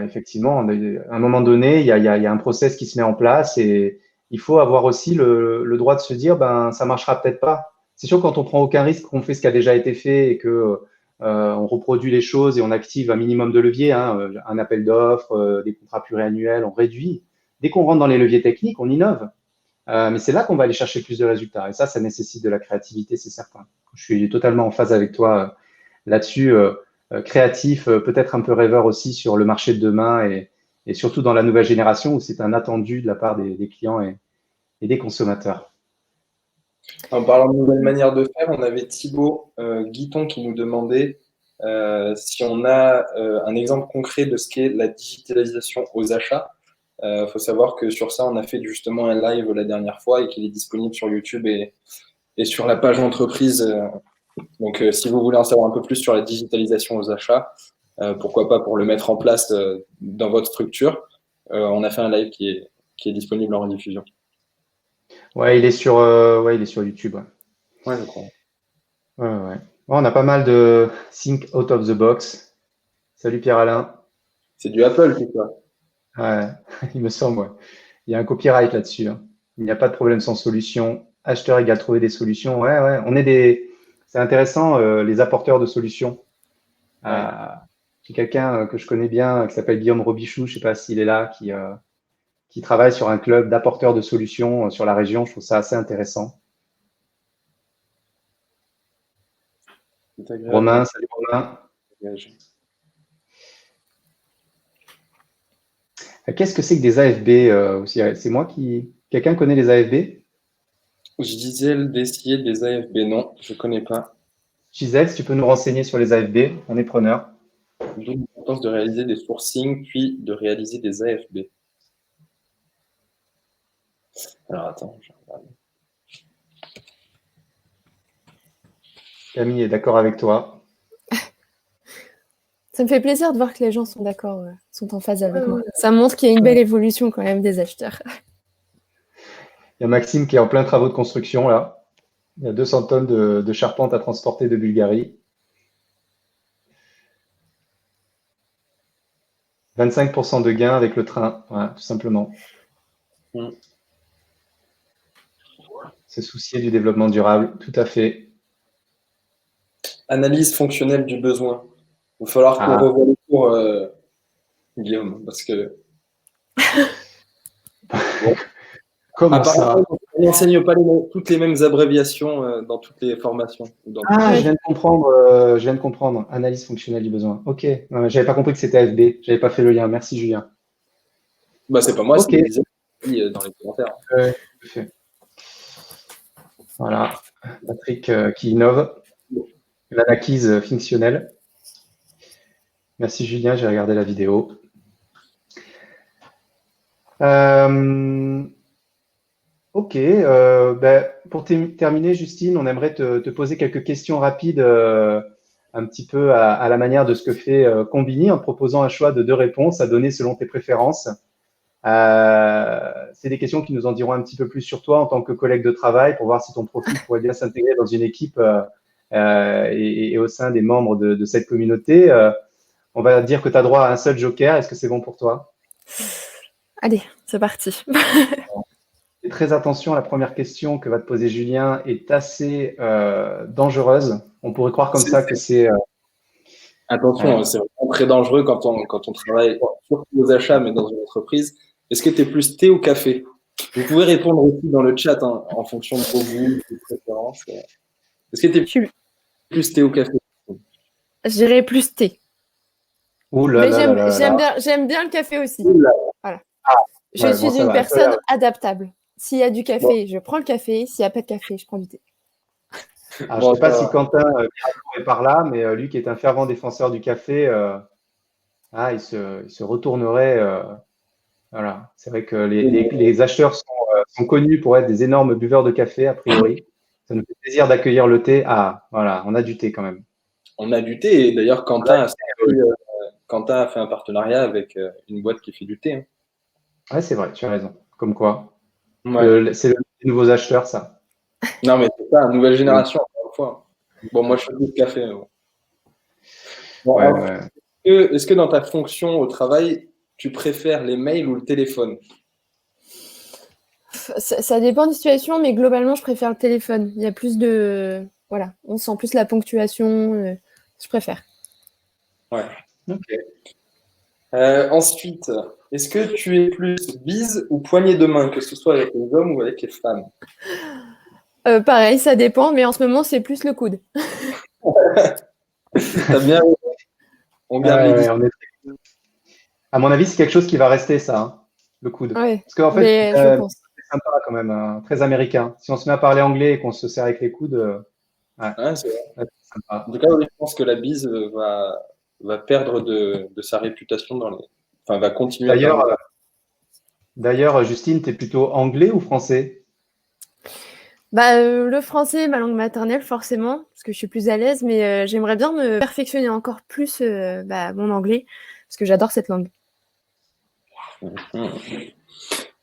Effectivement, à un moment donné, il y a un process qui se met en place et il faut avoir aussi le droit de se dire, ben, ça marchera peut-être pas. C'est sûr, quand on prend aucun risque, qu'on fait ce qui a déjà été fait et que on reproduit les choses et on active un minimum de leviers, hein, un appel d'offres, des contrats pluriannuels, on réduit. Dès qu'on rentre dans les leviers techniques, on innove. Mais c'est là qu'on va aller chercher plus de résultats. Et ça nécessite de la créativité, c'est certain. Je suis totalement en phase avec toi là-dessus. Créatif, peut-être un peu rêveur aussi sur le marché de demain et surtout dans la nouvelle génération où c'est un attendu de la part des clients et des consommateurs. En parlant de nouvelles manières de faire, on avait Thibaut Guiton qui nous demandait si on a un exemple concret de ce qu'est la digitalisation aux achats. Faut savoir que sur ça, on a fait justement un live la dernière fois et qu'il est disponible sur YouTube et sur la page entreprise. Donc, si vous voulez en savoir un peu plus sur la digitalisation aux achats, pourquoi pas pour le mettre en place dans votre structure, on a fait un live qui est disponible en rediffusion. Ouais, il est sur YouTube. Ouais. Ouais, je crois. Ouais. Bon, on a pas mal de think out of the box. Salut Pierre-Alain. C'est du Apple, tout ça. Ouais, il me semble, ouais. Il y a un copyright là-dessus, hein. Il n'y a pas de problème sans solution. Acheteur égale trouver des solutions. Ouais. C'est intéressant, les apporteurs de solutions. Ouais. J'ai quelqu'un que je connais bien qui s'appelle Guillaume Robichou, je sais pas s'il est là, qui travaille sur un club d'apporteurs de solutions sur la région. Je trouve ça assez intéressant. Romain, salut Romain. Qu'est-ce que c'est que des AFB aussi? C'est moi qui. Quelqu'un connaît les AFB? Gisèle Dessier des AFB, non, je ne connais pas. Gisèle, si tu peux nous renseigner sur les AFB, on est preneur. D'où l'importance de réaliser des sourcings, puis de réaliser des AFB. Alors attends, je regarde. Camille est d'accord avec toi. Ça me fait plaisir de voir que les gens sont d'accord, sont en phase avec moi. Ça montre qu'il y a une belle évolution quand même des acheteurs. Il y a Maxime qui est en plein travaux de construction là. Il y a 200 tonnes de charpente à transporter de Bulgarie. 25% de gain avec le train, voilà, tout simplement. Se soucier du développement durable, tout à fait. Analyse fonctionnelle du besoin. Il va falloir qu'on revoie les cours, Guillaume, parce que Comment ça? on n'enseigne pas toutes les mêmes abréviations dans toutes les formations. Je viens de comprendre. Analyse fonctionnelle du besoin. Ok. J'avais pas compris que c'était AFB. J'avais pas fait le lien. Merci, Julien. Bah, c'est pas moi, c'est dans les commentaires. Tout à fait. Voilà. Patrick qui innove. L'analyse fonctionnelle. Merci, Julien. J'ai regardé la vidéo. Ok, pour terminer, Justine, on aimerait te poser quelques questions rapides, un petit peu à la manière de ce que fait Combini, en te proposant un choix de 2 réponses à donner selon tes préférences. C'est des questions qui nous en diront un petit peu plus sur toi en tant que collègue de travail pour voir si ton profil pourrait bien s'intégrer dans une équipe et au sein des membres de cette communauté. On va dire que tu as droit à un seul joker. Est-ce que c'est bon pour toi? Allez, c'est parti. Fais très attention, la première question que va te poser Julien est assez dangereuse. On pourrait croire comme ça que c'est… Attention, c'est vraiment très dangereux quand on travaille surtout aux achats, mais dans une entreprise. Est-ce que tu es plus thé ou café? Vous pouvez répondre aussi dans le chat en fonction de vos goûts, de vos préférences. Est-ce que tu es plus thé ou café? Je dirais plus thé. Mais j'aime bien le café aussi. Voilà. Je suis bon, une personne adaptable. S'il y a du café, je prends le café. S'il n'y a pas de café, je prends du thé. Alors, je ne sais pas si Quentin est par là, mais lui qui est un fervent défenseur du café, il se retournerait. Voilà. C'est vrai que les acheteurs sont connus pour être des énormes buveurs de café, a priori. Ça nous fait plaisir d'accueillir le thé. Ah, voilà, on a du thé quand même. On a du thé, et d'ailleurs, Quentin a fait un partenariat avec une boîte qui fait du thé. Hein. Ouais, c'est vrai, tu as raison. Comme quoi. Ouais. C'est les nouveaux acheteurs, ça. Non, mais c'est ça, nouvelle génération, encore une fois. Bon, moi, je fais plus de café. Bon, est-ce que dans ta fonction au travail, tu préfères les mails ou le téléphone? Ça dépend des situations, mais globalement, je préfère le téléphone. Il y a plus de… Voilà, on sent plus la ponctuation. Je préfère. Ouais. Ok. Ensuite, est-ce que tu es plus bise ou poignée de main, que ce soit avec les hommes ou avec les femmes? Pareil, ça dépend, mais en ce moment, c'est plus le coude. T'as bien raison. On garde les À mon avis, c'est quelque chose qui va rester, ça, hein, le coude. Ouais, parce qu'en fait, je pense. c'est sympa quand même, très américain. Si on se met à parler anglais et qu'on se serre avec les coudes, c'est sympa. En tout cas, je pense que la bise va perdre de sa réputation va continuer. D'ailleurs, Justine, tu es plutôt anglais ou français? Le français est ma langue maternelle, forcément, parce que je suis plus à l'aise, mais j'aimerais bien me perfectionner encore plus mon anglais, parce que j'adore cette langue.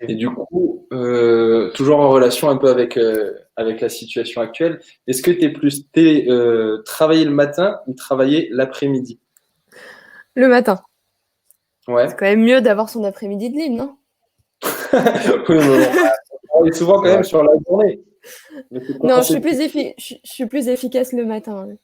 Et du coup, toujours en relation un peu avec la situation actuelle, est-ce que tu es plus travailler le matin ou travailler l'après-midi? Le matin. Ouais. C'est quand même mieux d'avoir son après-midi de libre, non? Oui, mais on est souvent quand même sur la journée. Non, je suis plus efficace le matin.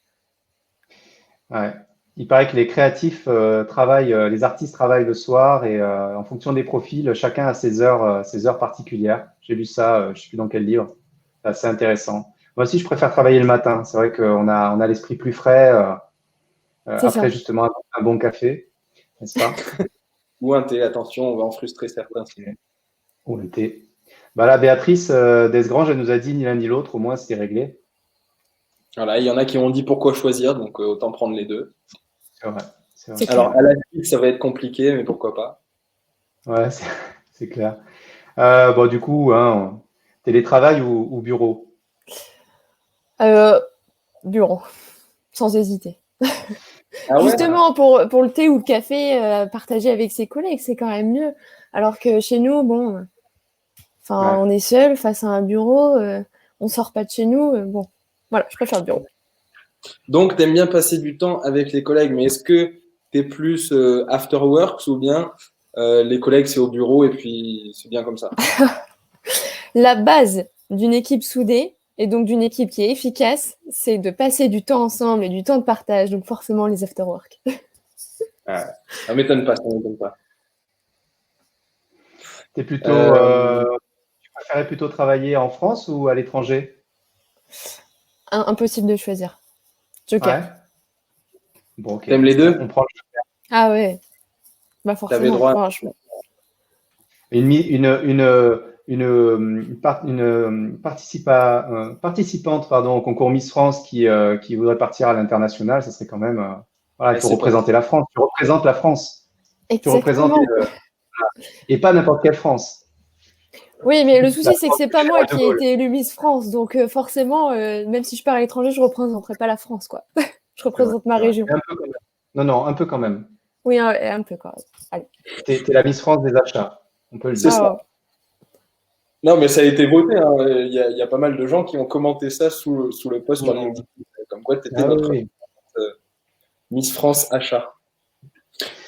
Ouais. Il paraît que les créatifs les artistes travaillent le soir et en fonction des profils, chacun a ses heures particulières. J'ai lu ça, je ne sais plus dans quel livre. C'est assez intéressant. Moi aussi, je préfère travailler le matin. C'est vrai qu'on a l'esprit plus frais après justement un bon café, n'est-ce pas? Ou un thé, attention, on va en frustrer certains. Ou un thé. Là, Béatrice Desgranges, elle nous a dit ni l'un ni l'autre, au moins c'était réglé. Voilà, il y en a qui ont dit pourquoi choisir, donc autant prendre les deux. C'est vrai. Alors, à la suite, ça va être compliqué, mais pourquoi pas? Ouais, c'est clair. Du coup, télétravail ou bureau? Bureau, sans hésiter. Ah ouais? Justement, pour le thé ou le café, partager avec ses collègues, c'est quand même mieux. Alors que chez nous, on est seul face à un bureau, on sort pas de chez nous. Voilà, je préfère le bureau. Donc, tu aimes bien passer du temps avec les collègues, mais est-ce que t'es plus after works ou bien les collègues, c'est au bureau et puis c'est bien comme ça? La base d'une équipe soudée et donc d'une équipe qui est efficace, c'est de passer du temps ensemble et du temps de partage, donc forcément les after-work. Ah, ça m'étonne pas, ça m'étonne pas. T'es plutôt, Euh, tu préférais plutôt travailler en France ou à l'étranger? Impossible de choisir. Joker. Ouais. Bon, ok. T'aimes les On deux? prend Ah ouais, bah T'avais forcément, droit. franchement. participante pardon, au concours Miss France qui voudrait partir à l'international, ça serait quand même. Voilà, il Ah, faut c'est pas représenter la France. Tu représentes la France. Tu représentes, Exactement. et pas n'importe quelle France. Oui, mais le La souci, c'est que France c'est du pas moi général de qui ai Gaulle. été élue Miss France, donc forcément, même si je pars à l'étranger, je représenterai pas la France, quoi. Je C'est vrai, représente ma c'est vrai. région. Mais un peu quand même. Non, non, un peu quand même. Oui, un peu quand même. Allez. T'es la Miss France des achats, on peut le C'est dire. ça. Ah, Non, mais ça a été voté, hein. Il y a pas mal de gens qui ont commenté ça sous le post sur LinkedIn. Comme quoi, tu étais Ah oui, notre oui. euh, Miss France achat.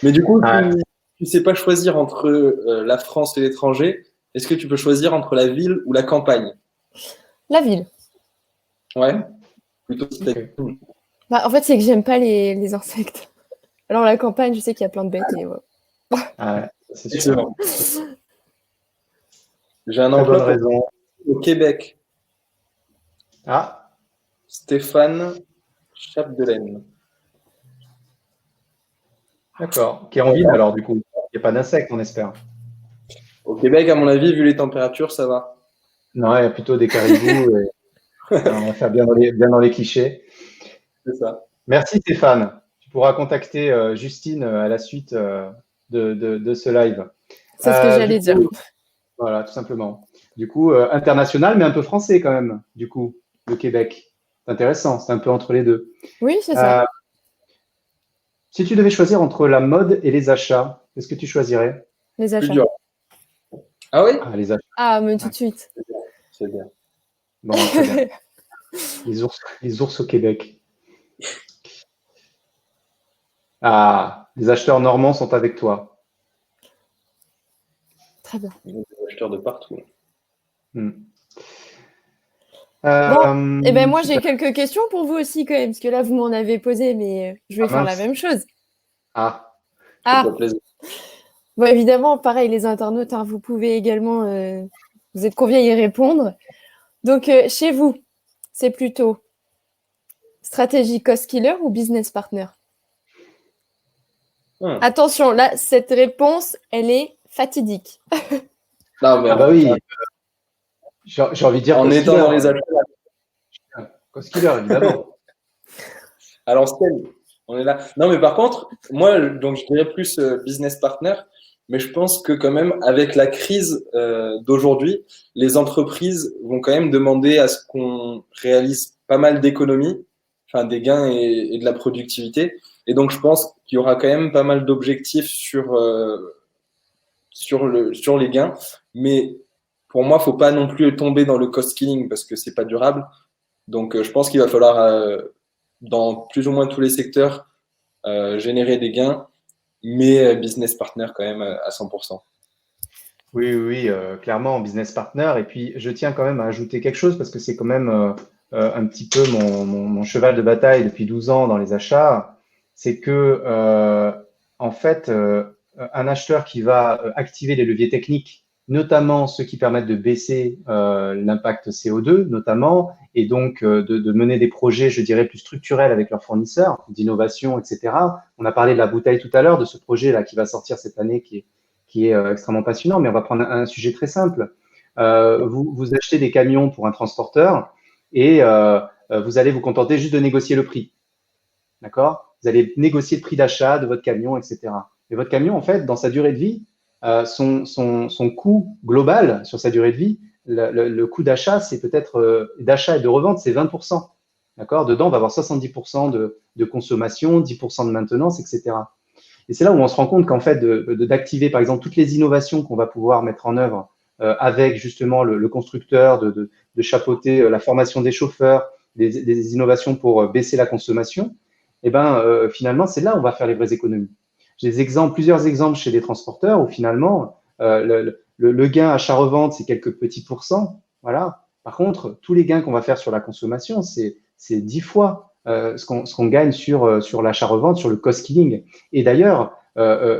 Mais du coup, Ouais. tu sais pas choisir entre la France et l'étranger. Est-ce que tu peux choisir entre la ville ou la campagne? la ville. Ouais, plutôt Ok. citadine. Bah, en fait, c'est que j'aime pas les insectes. Alors, la campagne, je sais qu'il y a plein de bêtes et ouais. Ah ouais, c'est sûr. Excellent. J'ai un Très bonne emploi pour raison. au Québec. Ah, Stéphane Chapdelaine. d'accord. Qui est en ville alors, du coup. Il n'y a pas d'insectes, on espère. Au Québec, à mon avis, vu les températures, ça va. Non, il y a plutôt des caribous. On va faire bien dans les clichés. C'est ça. Merci Stéphane. Tu pourras contacter Justine à la suite de ce live. C'est ce que Du j'allais dire. coup, voilà, tout simplement. Du coup, international, mais un peu français quand même, du coup, le Québec. C'est intéressant, c'est un peu entre les deux. Oui, c'est ça. Euh, Si tu devais choisir entre la mode et les achats, qu'est-ce que tu choisirais? Les Plus achats. dur. Ah oui? Ah, les achats. Ah, mais tout Ouais. de suite. C'est bien. Bon, très bien. Les ours au Québec. Ah, les acheteurs normands sont avec toi. Très bien. Ils ont des acheteurs de partout. Hmm. Bon, et ben moi, j'ai Super. quelques questions pour vous aussi quand même, parce que là, vous m'en avez posé, mais je vais Ah, faire la mince. même chose. Ah, Ah, Fais-toi plaisir. bon, évidemment, pareil, les internautes, hein, vous pouvez également, vous êtes combien à y répondre. Donc, chez vous, c'est plutôt stratégie cost killer ou business partner? Hum. Attention, là, cette réponse, elle est fatidique. Non, mais ah bah oui, j'ai envie de dire en cost étant killer. dans les achats Cost killer, évidemment. à l'ancienne, on est là. Non, mais par contre, moi, donc je dirais plus business partner, mais je pense que quand même, avec la crise d'aujourd'hui, les entreprises vont quand même demander à ce qu'on réalise pas mal d'économies, enfin des gains et de la productivité. Et donc, je pense qu'il y aura quand même pas mal d'objectifs sur les gains, mais pour moi, faut pas non plus tomber dans le cost killing parce que c'est pas durable. Donc, je pense qu'il va falloir, dans plus ou moins tous les secteurs, générer des gains, mais business partner quand même à 100%. Oui, oui, oui, clairement, business partner. Et puis, je tiens quand même à ajouter quelque chose parce que c'est quand même un petit peu mon cheval de bataille depuis 12 ans dans les achats. C'est que, en fait, un acheteur qui va activer les leviers techniques, notamment ceux qui permettent de baisser l'impact CO2, notamment, et donc de mener des projets, je dirais, plus structurels avec leurs fournisseurs, d'innovation, etc. On a parlé de la bouteille tout à l'heure, de ce projet-là qui va sortir cette année, qui est extrêmement passionnant, mais on va prendre un sujet très simple. Vous achetez des camions pour un transporteur et vous allez vous contenter juste de négocier le prix. D'accord? Vous allez négocier le prix d'achat de votre camion, etc. Et votre camion, en fait, dans sa durée de vie, son coût global sur sa durée de vie, le coût d'achat, c'est peut-être d'achat et de revente, c'est 20%. D'accord? Dedans, on va avoir 70% de consommation, 10% de maintenance, etc. Et c'est là où on se rend compte qu'en fait, d'activer par exemple toutes les innovations qu'on va pouvoir mettre en œuvre avec justement le constructeur, de chapeauter la formation des chauffeurs, des innovations pour baisser la consommation, eh ben, finalement, c'est là où on va faire les vraies économies. J'ai plusieurs exemples chez des transporteurs où finalement, le gain achat-revente, c'est quelques petits pourcents. Voilà. Par contre, tous les gains qu'on va faire sur la consommation, c'est 10 fois ce qu'on gagne sur l'achat-revente, sur le cost-killing. Et d'ailleurs,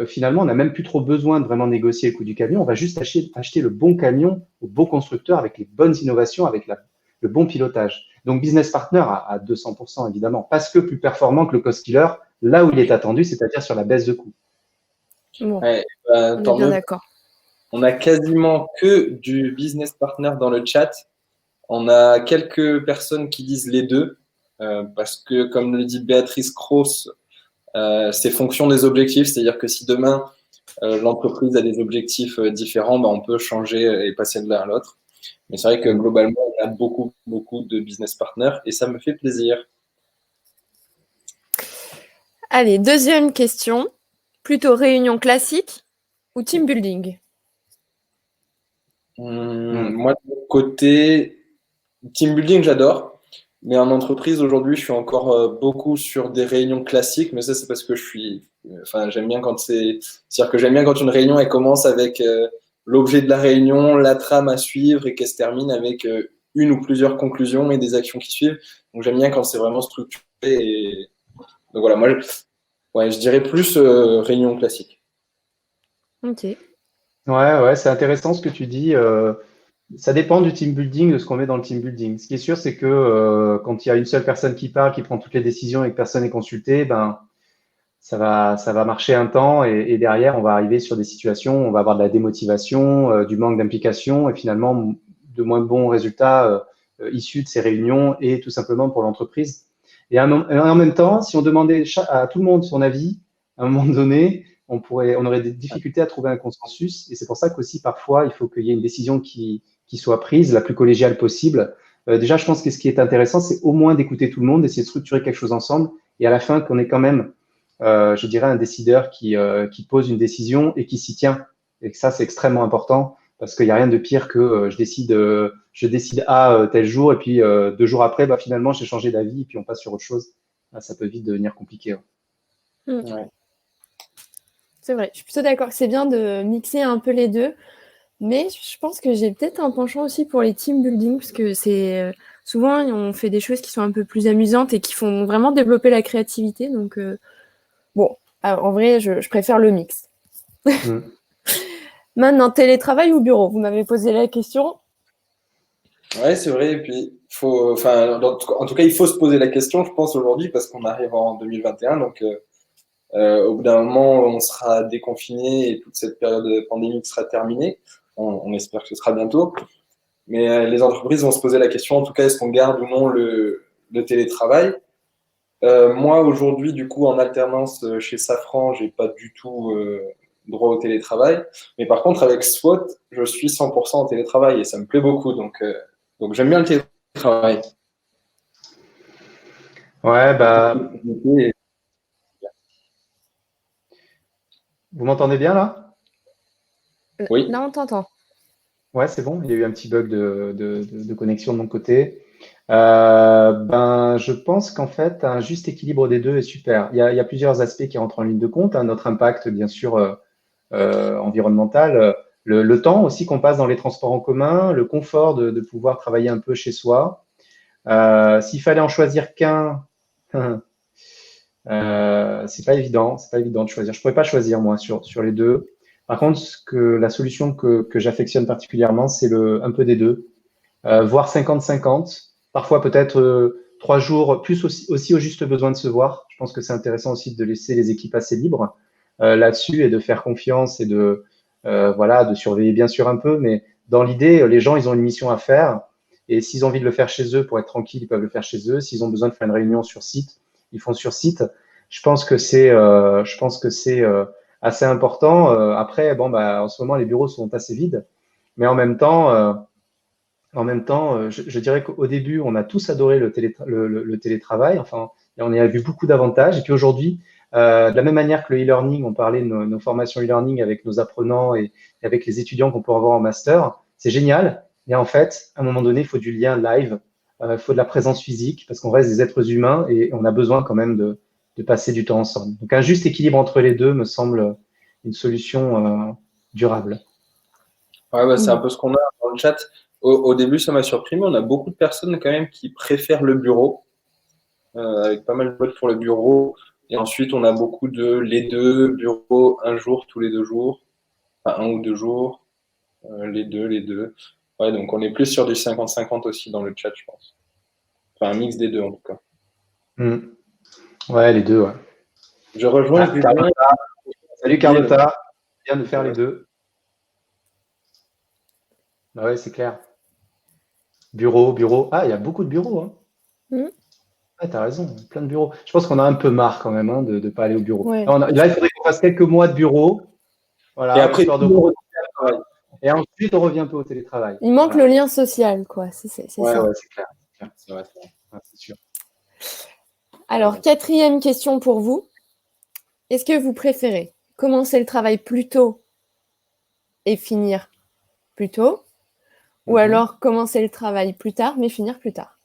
finalement, on n'a même plus trop besoin de vraiment négocier le coût du camion. On va juste acheter le bon camion au bon constructeur avec les bonnes innovations, avec le bon pilotage. Donc, business partner à 200%, évidemment, parce que plus performant que le cost-killer, là où il est attendu, c'est-à-dire sur la baisse de coût. Bon, Ouais, on est tant bien mieux. d'accord. On a quasiment que du business partner dans le chat. On a quelques personnes qui disent les deux, parce que, comme le dit Béatrice Cross, c'est fonction des objectifs. C'est-à-dire que si demain, l'entreprise a des objectifs différents, ben, on peut changer et passer de l'un à l'autre. Mais c'est vrai que globalement, on a beaucoup, beaucoup de business partners et ça me fait plaisir. Allez, deuxième question. Plutôt réunion classique ou team building? Moi, de mon côté, team building, j'adore. Mais en entreprise, aujourd'hui, je suis encore beaucoup sur des réunions classiques. Mais ça, c'est parce que j'aime bien c'est-à-dire que j'aime bien quand une réunion, elle commence avec l'objet de la réunion, la trame à suivre et qu'elle se termine avec une ou plusieurs conclusions et des actions qui suivent. Donc, j'aime bien quand c'est vraiment structuré. Donc, voilà, moi, je dirais plus réunion classique. Ok. Ouais, c'est intéressant ce que tu dis. Ça dépend du team building, de ce qu'on met dans le team building. Ce qui est sûr, c'est que quand il y a une seule personne qui parle, qui prend toutes les décisions et que personne n'est consulté, ben, ça va marcher un temps et derrière, on va arriver sur des situations où on va avoir de la démotivation, du manque d'implication et finalement de moins bons résultats issus de ces réunions et tout simplement pour l'entreprise. Et en même temps, si on demandait à tout le monde son avis, à un moment donné, on aurait des difficultés à trouver un consensus. Et c'est pour ça qu'aussi, parfois, il faut qu'il y ait une décision qui soit prise la plus collégiale possible. Déjà, je pense que ce qui est intéressant, c'est au moins d'écouter tout le monde, d'essayer de structurer quelque chose ensemble et à la fin, qu'on ait quand même je dirais, un décideur qui pose une décision et qui s'y tient. Et ça, c'est extrêmement important parce qu'il n'y a rien de pire que je décide A tel jour et puis 2 jours après, bah, finalement, j'ai changé d'avis et puis on passe sur autre chose. Là, ça peut vite devenir compliqué. Ouais. C'est vrai, je suis plutôt d'accord que c'est bien de mixer un peu les deux. Mais je pense que j'ai peut-être un penchant aussi pour les team building, parce que c'est souvent on fait des choses qui sont un peu plus amusantes et qui font vraiment développer la créativité. Donc bon, en vrai, je préfère le mix. Maintenant, télétravail ou bureau? Vous m'avez posé la question. Ouais, c'est vrai. Et puis, en tout cas, il faut se poser la question, je pense, aujourd'hui, parce qu'on arrive en 2021. Donc, au bout d'un moment, on sera déconfiné et toute cette période pandémique sera terminée. On espère que ce sera bientôt. Mais les entreprises vont se poser la question, en tout cas, est-ce qu'on garde ou non le télétravail? Moi, aujourd'hui, du coup, en alternance chez Safran, j'ai pas du tout droit au télétravail. Mais par contre, avec SWOT, je suis 100% en télétravail et ça me plaît beaucoup. Donc j'aime bien le télétravail. Ouais, bah, vous m'entendez bien là? Oui. Là, on t'entend. Ouais, c'est bon. Il y a eu un petit bug de connexion de mon côté. Je pense qu'en fait, un juste équilibre des deux est super. Il y a plusieurs aspects qui rentrent en ligne de compte, hein. Notre impact, bien sûr, environnemental, le temps aussi qu'on passe dans les transports en commun, le confort de pouvoir travailler un peu chez soi. S'il fallait en choisir qu'un, c'est pas évident, de choisir. Je pourrais pas choisir moi sur les deux. Par contre, la solution que j'affectionne particulièrement, c'est un peu des deux, voire 50-50. Parfois peut-être 3 jours, plus aussi au juste besoin de se voir. Je pense que c'est intéressant aussi de laisser les équipes assez libres là-dessus et de faire confiance et de surveiller bien sûr un peu. Mais dans l'idée, les gens, ils ont une mission à faire. Et s'ils ont envie de le faire chez eux pour être tranquille, ils peuvent le faire chez eux. S'ils ont besoin de faire une réunion sur site, ils font sur site. Je pense que c'est assez important. Après, en ce moment, les bureaux sont assez vides. Mais en même temps, je dirais qu'au début, on a tous adoré le télétravail. Enfin, on y a vu beaucoup d'avantages. Et puis aujourd'hui, de la même manière que le e-learning, on parlait de nos formations e-learning avec nos apprenants et avec les étudiants qu'on peut avoir en master, c'est génial. Mais en fait, à un moment donné, il faut du lien live, il faut de la présence physique parce qu'on reste des êtres humains et on a besoin quand même de passer du temps ensemble. Donc un juste équilibre entre les deux me semble une solution durable. Ouais, bah, c'est un peu ce qu'on a dans le chat. Au début, ça m'a surpris, mais on a beaucoup de personnes quand même qui préfèrent le bureau, avec pas mal de votes pour le bureau. Et ensuite, on a beaucoup de les deux, bureau, un jour, tous les 2 jours, enfin 1 ou 2 jours, les deux, les deux. Ouais, donc on est plus sur du 50-50 aussi dans le chat, je pense. Enfin, un mix des deux en tout cas. Ouais, les deux, ouais. Je rejoins Julien. Salut Carlotta, bien de faire les deux. Ouais, c'est clair. Bureau. Ah, il y a beaucoup de bureaux, hein. Ouais, t'as raison, plein de bureaux. Je pense qu'on a un peu marre quand même, hein, de ne pas aller au bureau. Ouais. Là, il faudrait qu'on fasse quelques mois de bureau. Voilà, Et après, et ensuite, on revient un peu au télétravail. Il manque le lien social, quoi. C'est ça. Ouais, c'est clair. C'est vrai. Ouais, c'est sûr. Alors, 4e question pour vous. Est-ce que vous préférez commencer le travail plus tôt et finir plus tôt, ou alors commencer le travail plus tard mais finir plus tard?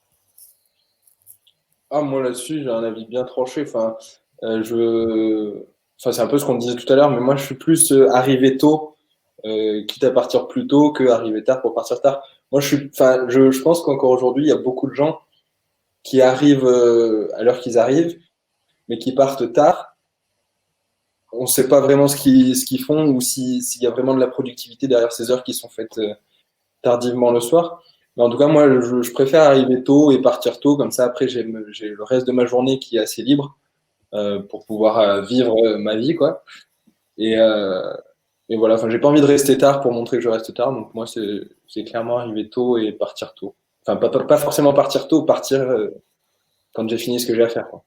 Ah, moi là-dessus, j'ai un avis bien tranché. Enfin, c'est un peu ce qu'on disait tout à l'heure, mais moi je suis plus arrivé tôt, quitte à partir plus tôt que arriver tard pour partir tard. Moi, je pense qu'encore aujourd'hui, il y a beaucoup de gens qui arrivent à l'heure qu'ils arrivent, mais qui partent tard. On ne sait pas vraiment ce qu'ils font ou s'il y a vraiment de la productivité derrière ces heures qui sont faites tardivement le soir. Mais en tout cas, moi, je préfère arriver tôt et partir tôt. Comme ça, après, j'ai le reste de ma journée qui est assez libre pour pouvoir vivre ma vie, quoi. Et voilà, enfin, j'ai pas envie de rester tard pour montrer que je reste tard. Donc moi, c'est clairement arriver tôt et partir tôt. Enfin, pas forcément partir tôt, partir quand j'ai fini ce que j'ai à faire, quoi.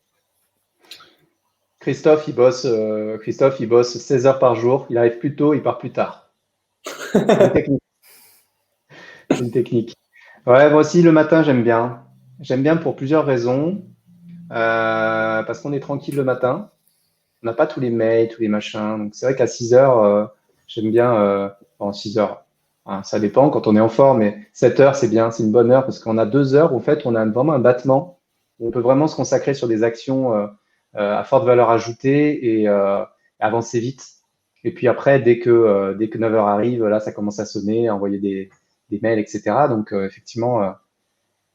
Christophe, il bosse 16 heures par jour. Il arrive plus tôt, il part plus tard. C'est une technique. Ouais, moi aussi, le matin, j'aime bien. J'aime bien pour plusieurs raisons. Parce qu'on est tranquille le matin. On n'a pas tous les mails, tous les machins. Donc, c'est vrai qu'à 6 heures, j'aime bien. 6 heures, hein, ça dépend quand on est en forme, mais 7 heures, c'est bien, c'est une bonne heure parce qu'on a 2 heures où, en fait, on a vraiment un battement où on peut vraiment se consacrer sur des actions à forte valeur ajoutée et avancer vite. Et puis après, dès que 9 heures arrive, là, ça commence à sonner, à envoyer des mails, etc. Donc, effectivement,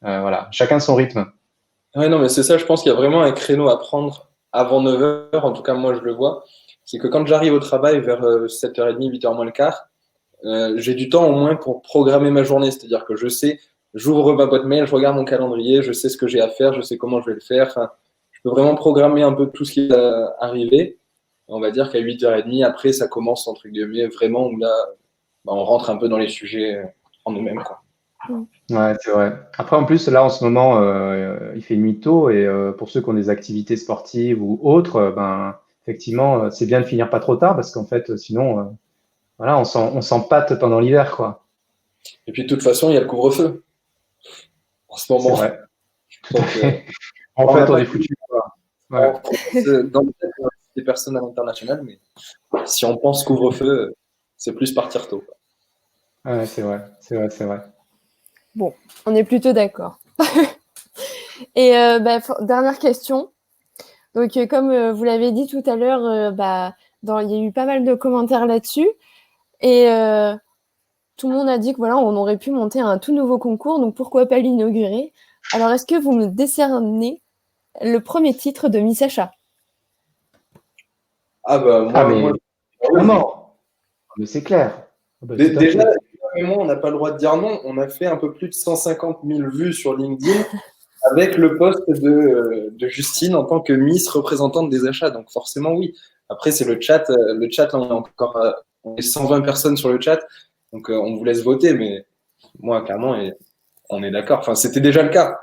voilà, chacun son rythme. Ouais, non, mais c'est ça, je pense qu'il y a vraiment un créneau à prendre avant 9 heures, en tout cas moi je le vois, c'est que quand j'arrive au travail vers 7h30, 8h moins le quart, j'ai du temps au moins pour programmer ma journée, c'est-à-dire que je sais, j'ouvre ma boîte mail, je regarde mon calendrier, je sais ce que j'ai à faire, je sais comment je vais le faire, enfin, je peux vraiment programmer un peu tout ce qui va arriver. On va dire qu'à 8h30, après ça commence entre guillemets vraiment où là, on rentre un peu dans les sujets en nous-mêmes, quoi. Ouais, c'est vrai. Après, en plus, là, en ce moment, il fait nuit tôt et pour ceux qui ont des activités sportives ou autres, effectivement, c'est bien de finir pas trop tard parce qu'en fait, sinon, voilà, on s'empâte pendant l'hiver, quoi. Et puis de toute façon, il y a le couvre-feu en ce moment. C'est vrai. Donc, En fait, on est foutu, quoi. Ouais. Dans le cas des personnes à l'international, mais si on pense couvre-feu, c'est plus partir tôt, quoi. Ouais, c'est vrai. Bon, on est plutôt d'accord. Et dernière question. Donc, comme vous l'avez dit tout à l'heure, il y a eu pas mal de commentaires là-dessus. Et tout le monde a dit que voilà, on aurait pu monter un tout nouveau concours, donc pourquoi pas l'inaugurer? Alors, est-ce que vous me décernez le premier titre de Miss Sacha? Mais c'est clair. Déjà, moi, on n'a pas le droit de dire non. On a fait un peu plus de 150 000 vues sur LinkedIn avec le poste de Justine en tant que Miss représentante des achats. Donc forcément, oui. Après, c'est le chat. Le chat, on est 120 personnes sur le chat. Donc on vous laisse voter. Mais moi, clairement, on est d'accord. Enfin, c'était déjà le cas.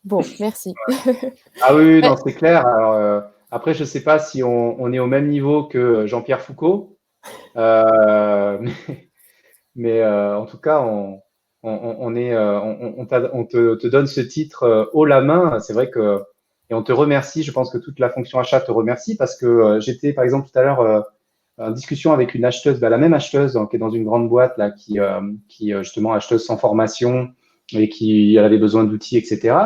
Bon, merci. Ah oui, non, c'est clair. Alors, après, je ne sais pas si on est au même niveau que Jean-Pierre Foucault. Mais en tout cas, on te donne ce titre haut la main. C'est vrai que, et on te remercie. Je pense que toute la fonction achat te remercie parce que j'étais, par exemple, tout à l'heure en discussion avec une acheteuse, la même acheteuse qui est dans une grande boîte là, qui justement acheteuse sans formation et qui avait besoin d'outils, etc.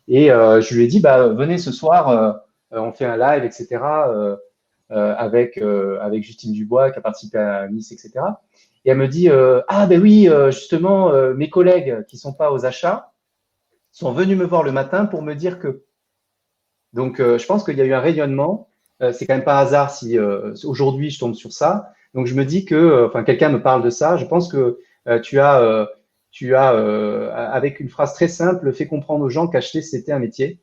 Et je lui ai dit, venez ce soir, on fait un live, etc. Avec Justine Dubois qui a participé à Nice, etc. Et elle me dit ah ben oui, justement, mes collègues qui sont pas aux achats sont venus me voir le matin pour me dire que. Donc, je pense qu'il y a eu un rayonnement. C'est quand même pas hasard si aujourd'hui je tombe sur ça. Donc, je me dis que, enfin, quelqu'un me parle de ça. Je pense que avec une phrase très simple, fait comprendre aux gens qu'acheter c'était un métier.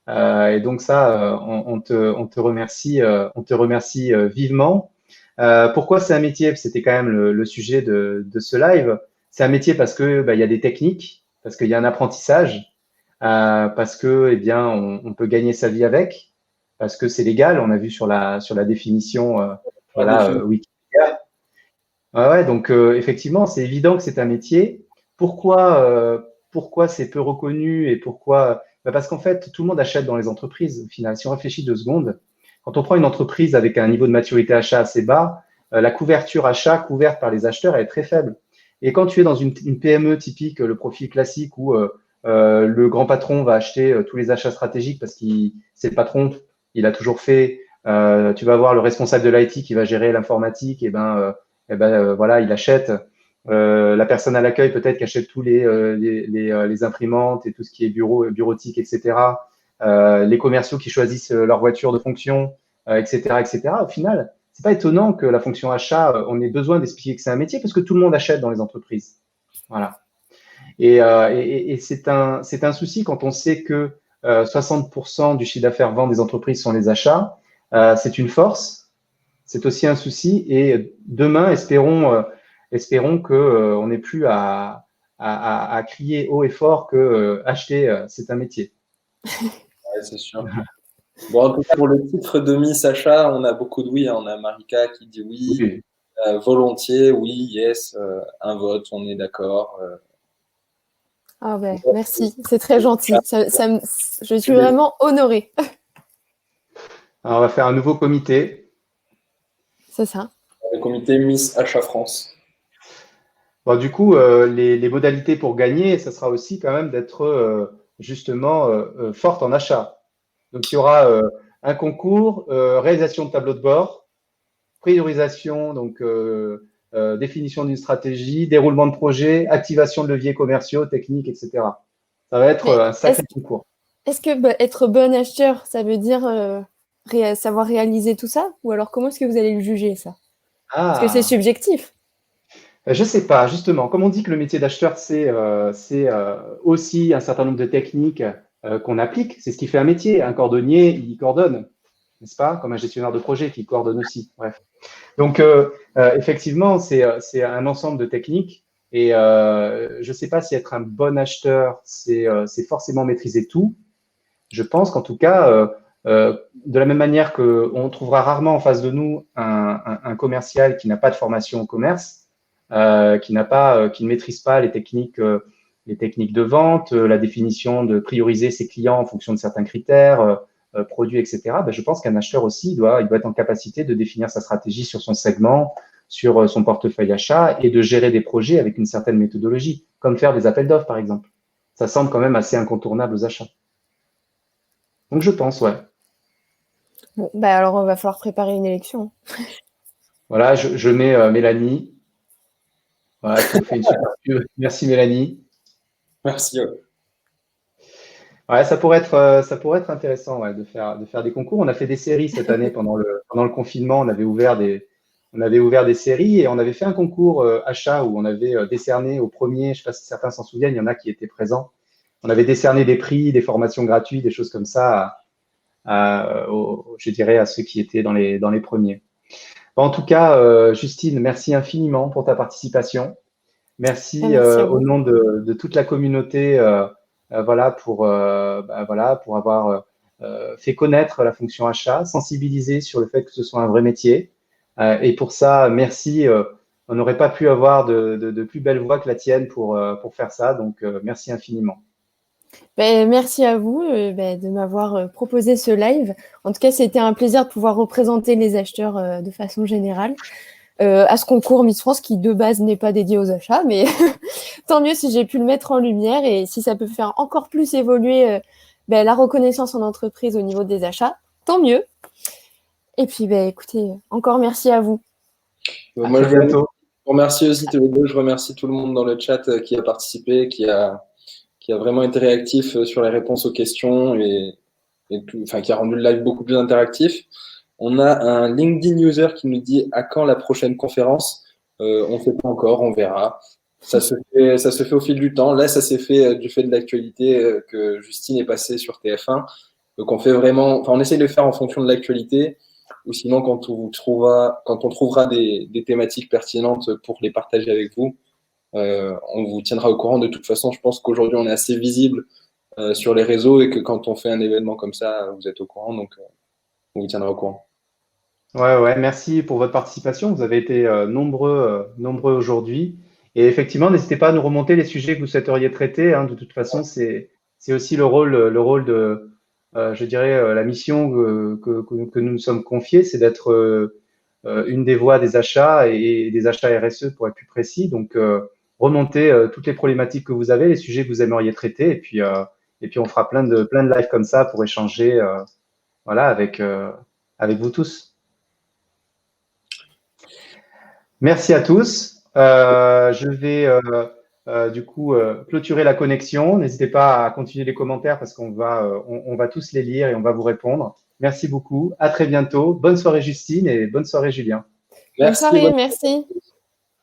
Et donc ça, on te remercie vivement. Pourquoi c'est un métier? C'était quand même le sujet de ce live. C'est un métier parce que il y a des techniques, parce qu'il y a un apprentissage, parce que eh bien on peut gagner sa vie avec, parce que c'est légal. On a vu sur la définition, Wikipédia. Ouais, donc effectivement, c'est évident que c'est un métier. Pourquoi c'est peu reconnu et pourquoi? Parce qu'en fait, tout le monde achète dans les entreprises. Au final, si on réfléchit 2 secondes, quand on prend une entreprise avec un niveau de maturité achat assez bas, la couverture achat couverte par les acheteurs elle est très faible. Et quand tu es dans une PME typique, le profil classique où le grand patron va acheter tous les achats stratégiques parce qu'il c'est le patron, il a toujours fait. Tu vas voir le responsable de l'IT qui va gérer l'informatique, voilà, il achète. La personne à l'accueil peut-être qui achète tous les imprimantes et tout ce qui est bureautique, etc. Les commerciaux qui choisissent leur voiture de fonction, etc., etc. Au final, c'est pas étonnant que la fonction achat, on ait besoin d'expliquer que c'est un métier parce que tout le monde achète dans les entreprises. Voilà. Et c'est un souci quand on sait que 60% du chiffre d'affaires vend des entreprises sont les achats. C'est une force, c'est aussi un souci. Et demain, espérons que on n'ait plus à crier haut et fort que acheter, c'est un métier. Ouais, c'est sûr. Bon, en tout cas, pour le titre de Miss Achat, on a beaucoup de oui, hein. On a Marika qui dit oui, Oui. volontiers, oui, yes, un vote, on est d'accord. Ah ouais, merci, c'est très gentil. Je suis vraiment honorée. Alors, on va faire un nouveau comité. C'est ça. Le comité Miss Achat France. Bon, du coup, les modalités pour gagner, ça sera aussi quand même d'être justement forte en achat. Donc, il y aura un concours, réalisation de tableau de bord, priorisation, donc définition d'une stratégie, déroulement de projet, activation de leviers commerciaux, techniques, etc. Ça va être un sacré concours. Est-ce que être bon acheteur, ça veut dire savoir réaliser tout ça? Ou alors comment est-ce que vous allez le juger, ça? Parce que c'est subjectif. Je sais pas, justement, comme on dit que le métier d'acheteur, c'est aussi un certain nombre de techniques qu'on applique. C'est ce qui fait un métier. Un cordonnier, il coordonne, n'est-ce pas? Comme un gestionnaire de projet qui coordonne aussi. Bref. Donc, effectivement, c'est un ensemble de techniques. Et je ne sais pas si être un bon acheteur, c'est forcément maîtriser tout. Je pense qu'en tout cas, de la même manière qu'on trouvera rarement en face de nous un commercial qui n'a pas de formation au commerce, qui ne maîtrise pas les techniques de vente, la définition de prioriser ses clients en fonction de certains critères, produits, etc. Je pense qu'un acheteur aussi, il doit être en capacité de définir sa stratégie sur son segment, sur son portefeuille achat et de gérer des projets avec une certaine méthodologie, comme faire des appels d'offres, par exemple. Ça semble quand même assez incontournable aux achats. Donc, je pense, ouais. Bon, alors, il va falloir préparer une élection. Voilà, je mets Mélanie. Voilà, qui nous fait une super pub. Merci, Mélanie. Merci. Ouais, ça pourrait être intéressant de faire des concours. On a fait des séries cette année pendant le confinement. On avait ouvert des séries et on avait fait un concours achat où on avait décerné au premier, je ne sais pas si certains s'en souviennent, il y en a qui étaient présents. On avait décerné des prix, des formations gratuites, des choses comme ça, je dirais, à ceux qui étaient dans les premiers. Bon, en tout cas, Justine, merci infiniment pour ta participation. Merci au nom de toute la communauté. Voilà pour avoir fait connaître la fonction achat, sensibiliser sur le fait que ce soit un vrai métier. Et pour ça, merci. On n'aurait pas pu avoir de plus belle voix que la tienne pour faire ça. Donc, merci infiniment. Merci à vous de m'avoir proposé ce live. En tout cas, c'était un plaisir de pouvoir représenter les acheteurs de façon générale. À ce concours Miss France qui de base n'est pas dédié aux achats, mais tant mieux si j'ai pu le mettre en lumière et si ça peut faire encore plus évoluer la reconnaissance en entreprise au niveau des achats. tant mieux. Et puis, écoutez, encore merci à vous. Moi, je vous remercie aussi tous les deux. Je remercie tout le monde dans le chat qui a participé, qui a vraiment été réactif sur les réponses aux questions et qui a rendu le live beaucoup plus interactif. On a un LinkedIn user qui nous dit à quand la prochaine conférence. On ne sait pas encore, on verra. Ça se fait au fil du temps. Là, ça s'est fait du fait de l'actualité que Justine est passée sur TF1. Donc on essaie de le faire en fonction de l'actualité, ou sinon quand on trouvera des thématiques pertinentes pour les partager avec vous, on vous tiendra au courant. De toute façon, je pense qu'aujourd'hui on est assez visible sur les réseaux et que quand on fait un événement comme ça, vous êtes au courant, donc on vous tiendra au courant. Ouais, merci pour votre participation. Vous avez été nombreux aujourd'hui. Et effectivement, n'hésitez pas à nous remonter les sujets que vous souhaiteriez traiter, hein. De toute façon, c'est aussi le rôle de, je dirais, la mission que nous nous sommes confiés, c'est d'être une des voix des achats et des achats RSE pour être plus précis. Donc, remontez toutes les problématiques que vous avez, les sujets que vous aimeriez traiter, et puis on fera plein de lives comme ça pour échanger, voilà, avec vous tous. Merci à tous. Je vais du coup clôturer la connexion. N'hésitez pas à continuer les commentaires parce qu'on on va tous les lire et on va vous répondre. Merci beaucoup. À très bientôt. Bonne soirée Justine et bonne soirée Julien. Bonne soirée, merci.